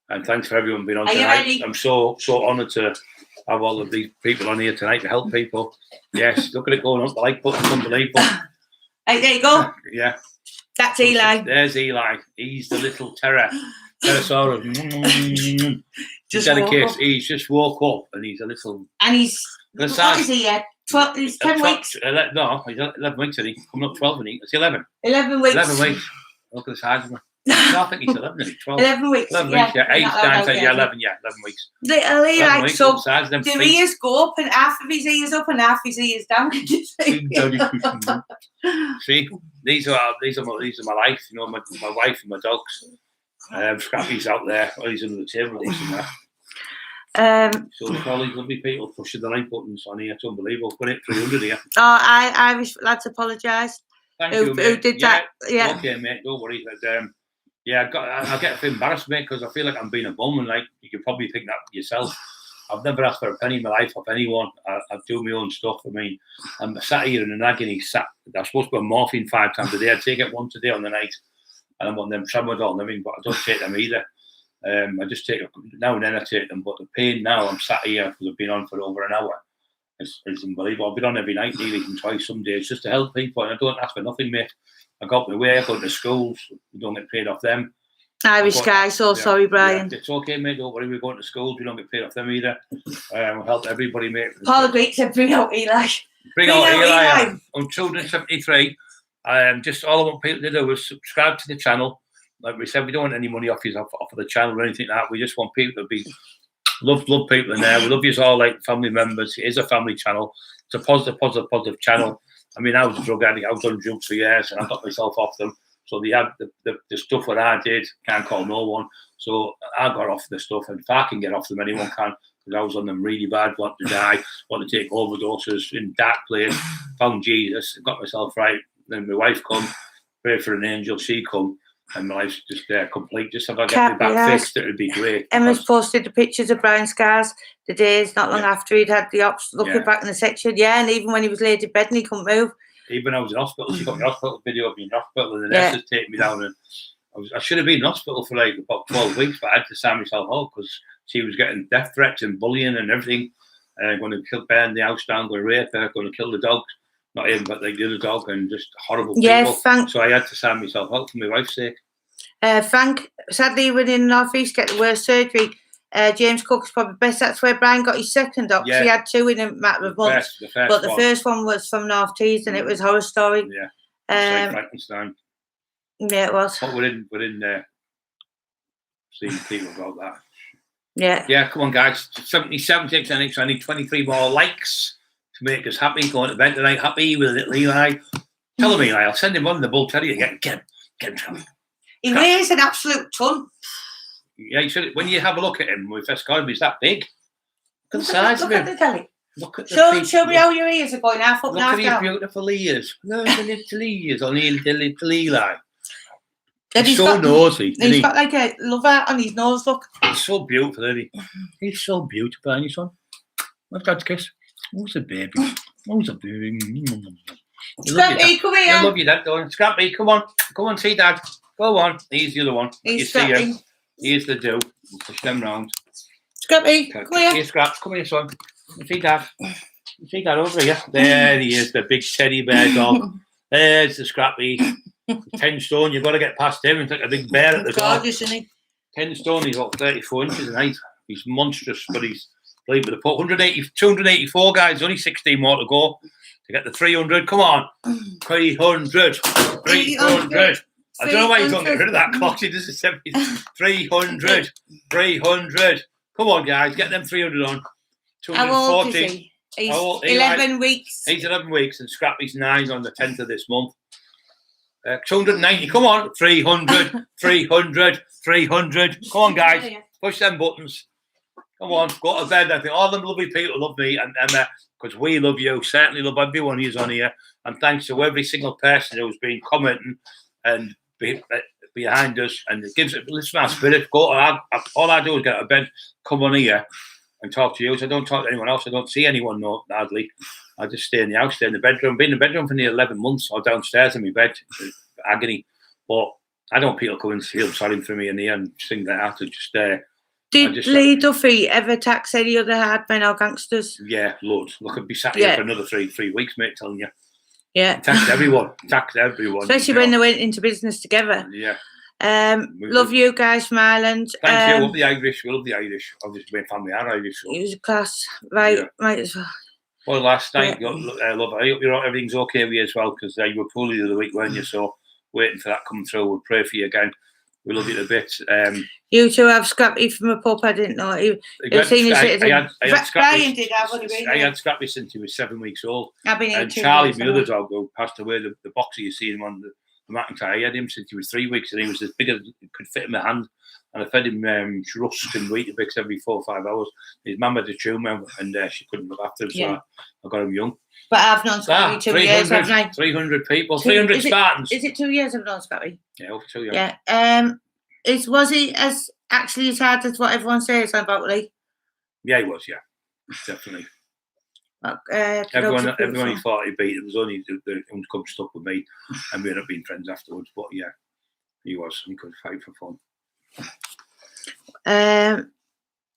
And thanks for everyone being on tonight. I'm so honoured to have all of these people on here tonight to help people. Yes, look at it going up. The like button's unbelievable. Hey, there you go. Yeah. That's Eli. There's Eli. He's the little terror. Pterosaurus. He's just woke up and he's a little. And he's. What is he yet? 12, he's 10 weeks. No, he's 11 weeks. And he's coming up 12. And it's 11. 11 weeks. 11 weeks. Look at the size of him. No, I think he's 11. He's 12. 11 weeks. 11 weeks. Yeah. 8, 9, 10. Yeah, 11. Yeah, 11 weeks. Little Eli. Weeks, So their ears go up and half of his ears up and half his ears down. See, these are my life. You know, my wife and my dogs. Scrappy's out there. Oh, he's under the table. So look at all these lovely people pushing the like buttons on here. It's unbelievable. Put it 300 here. Oh, Irish lads apologise. Thank you, mate. Who did that? Yeah. Okay, mate. Don't worry. But, yeah, I get embarrassed, mate, because I feel like I'm being a bum, and like you could probably think that yourself. I've never asked for a penny in my life off anyone. I do my own stuff. I mean, I'm sat here in an agony. I'm supposed to be on morphine 5 times a day. I take it once a day on the night, and I'm on them tramadol and everything, but I don't take them either. I just take them now and then. I take them, but the pain now. I'm sat here because I've been on for over an hour. It's unbelievable. I've been on every night, nearly even twice some days, just to help people. And I don't ask for nothing, mate. I got my way. I go to schools. We don't get paid off them. Irish guy. Sorry, Brian. Yeah, it's okay, mate. Don't worry. We're going to schools. We don't get paid off them either. We'll help everybody, mate. Paul Greek said, "Bring out Eli." Bring out Eli. I'm 273. Just all I want people to do is subscribe to the channel. Like we said, we don't want any money off of the channel or anything like that. We just want people to be love people in there. We love you all like family members. It is a family channel. It's a positive channel. I mean, I was a drug addict. I was on drugs for years, and I got myself off them. So they had the stuff that I did, can't call no one. So I got off the stuff, and if I can get off them, anyone can. Because I was on them really bad, wanted to die, wanted to take overdoses in dark place. Found Jesus, got myself right. Then my wife come, prayed for an angel. She come. And my life's just complete. Just if I get me back fixed, it would be great. Emma's posted the pictures of Brian Scars the days not long after he'd had the ops, looking back in the section. Yeah, and even when he was laid in bed and he couldn't move. Even when I was in hospital, she got me hospital video of me in hospital, and the nurses take me down. And I should have been in hospital for like about 12 weeks, but I had to sign myself out because she was getting death threats and bullying and everything. Going to burn the house down, going to rape her, going to kill the dogs. Not him, but like the other dog, and just horrible people. So I had to sign myself out for my wife's sake. Frank, sadly, within the North East, get the worst surgery. James Cook's probably best. That's where Brian got his second up. Yeah. He had 2 in a matter of months. But the first one was from North Tees, and it was a horror story. Yeah. Frankenstein. Yeah, it was. But we're in there seeing people about that. Yeah. Yeah, come on, guys. 77 takes I need 23 more likes to make us happy. Going to bed tonight happy with a little Eli. Tell him, Eli. I'll send him on the bull terrier. Get him. He weighs an absolute ton. Yeah, you should. When you have a look at him, with Escobar, he's that big. Look at the size of him. Look at the telly. Look at the show me how your ears are going half up and half down. Look at his beautiful ears. Look at the little ears on the little Eli. He's so nosy. He's got like a love heart on his nose, look. He's so beautiful, isn't he? He's so beautiful, ain't he, son? Let's Dad's kiss. Who's a baby? Who's a baby? Scrappy, come here. I love you, Dad. Scrappy, come on. Come on, see Dad. Go on. He's the other one. He's you see him. Scrappy. Here's the do. We'll push them round. Scrappy, come here. Here, Scraps. Come here, son. You see that? You see that over here? There he is, the big teddy bear dog. There's the Scrappy. 10 stone. You've got to get past him and take a big bear at the door. Gorgeous, isn't he? 10 stone. He's about 34 inches in height. He's monstrous, but he's believe it or not, 284 guys. Only 16 more to go to get the 300. Come on, 300. 300. I don't know why you don't get rid of that clock. It doesn't say 300. 300. Come on, guys, get them 300 on. How old is he? He's 11 weeks. He's 11 weeks, and Scrappy's 9 on the 10th of this month. 290. Come on, 300. 300. 300. Come on, guys, push them buttons. Come on, go to bed. I think all them lovely people love me and Emma because we love you. Certainly love everyone who's on here. And thanks to every single person who's been commenting and behind us. And it gives it, listen to my spirit. All I do is get out of bed, come on here and talk to you. So I don't talk to anyone else. I don't see anyone, no, hardly. I just stay in the house, stay in the bedroom. Been in the bedroom for nearly 11 months or downstairs in my bed. Agony. But I don't want people come and feel sorry for me in the end. Things like that. Just Did Lee Duffy ever tax any other hard men or gangsters? Yeah, loads. Look, I'd be sat here for another three weeks, mate, telling you. Yeah. Taxed everyone. Taxed everyone. Especially when they went into business together. Yeah. Love you guys from Ireland. Thank you. Love the Irish. We love the Irish. Obviously, my family are Irish. So. It was a class. Right. Yeah. Right as well. Well, last night, love, I hope everything's okay with you as well, because you were poorly the other week, weren't you? So, waiting for that coming through. We'll pray for you again. We love you a bit. You two have Scrappy from a pup. I didn't know. Brian did have what I had Scrappy since he was 7 weeks old. I've been and Charlie, my other dog, who passed away, the boxer you see him on the McIntyre, I had him since he was 3 weeks, and he was as big as it could fit in my hand. And I fed him rusk and Weetabix every 4 or 5 hours. His mum had a tumour, and she couldn't look after him, so I got him young. But I've known Scrappy 2 years, haven't I? 300 people, 300 Spartans. Is it 2 years I've known Scrappy? Yeah, over 2 years. Yeah. Was he as actually as hard as what everyone says about Lee? Yeah, he was. Yeah, definitely. Everyone he thought he beat. It was only the come stuck with me, and we ended up being friends afterwards. But yeah, he was. He could fight for fun.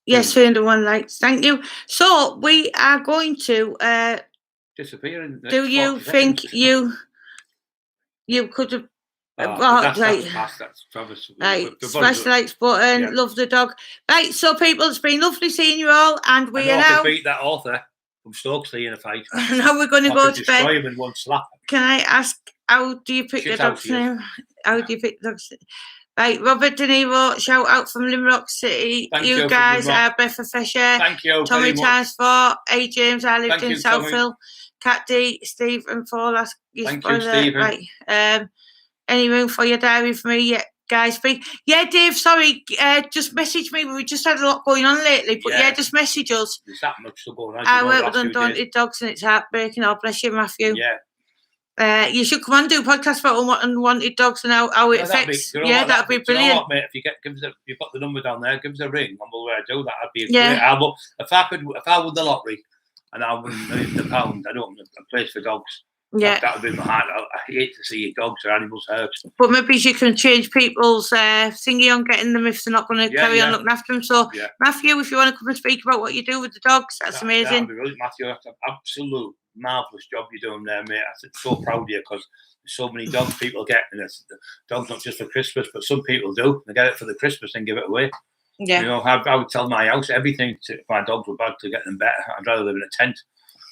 Yes, 301 likes. Thank you. So we are going to disappear. In the do you think seconds. you could have? That's Travis. Right, smash the likes button. Yeah. Love the dog. Right, so people, it's been lovely seeing you all, and we are now beat that author from Stokesley in a fight. Now we're going to go to bed. Him in one slap. Can I ask, how do you pick the dog's name? How do you pick the dog's name? Right, Robert De Niro, shout out from Limerick City. Thank you guys are breath of fresh air. Thank you. Tommy Times 4, A James, I lived in Southfield. Cat D, Steve and Paul. Thank you, Stephen. Right. Any room for your diary for me? Yeah, guys, speak. Yeah, Dave, sorry, just message me. We just had a lot going on lately, but just message us. There's that much still going on. I work with Undaunted Dogs and it's heartbreaking. Oh, bless you, Matthew. Yeah. You should come and do a podcast about Unwanted Dogs and how it affects. That'd be brilliant. You know what, mate? If you've got the number down there, give us a ring and we'll do that. That'd be great. If I won the lottery and I won £1,000, I'd open a place for dogs. Yeah, that would be my heart. I hate to see dogs or animals hurt. But maybe you can change people's thingy on getting them if they're not going to carry on looking after them. So, Matthew, if you want to come and speak about what you do with the dogs, that's amazing. That'd be brilliant, Matthew. That's an absolute marvellous job you're doing there, mate. I'm so proud of you because there's so many dogs people get, and it's dogs not just for Christmas, but some people do. They get it for the Christmas and give it away. Yeah, you know, I would tell my house everything if my dogs were bad to get them better. I'd rather live in a tent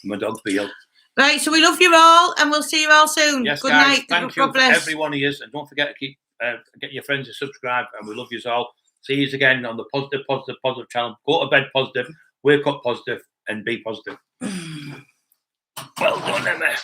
than my dogs be ill. Right, so we love you all, and we'll see you all soon. Yes, Good night. Thank you for everyone who is, and don't forget to keep get your friends to subscribe, and we love you all. See you again on the positive channel. Go to bed positive, wake up positive, and be positive. Well done, Emma.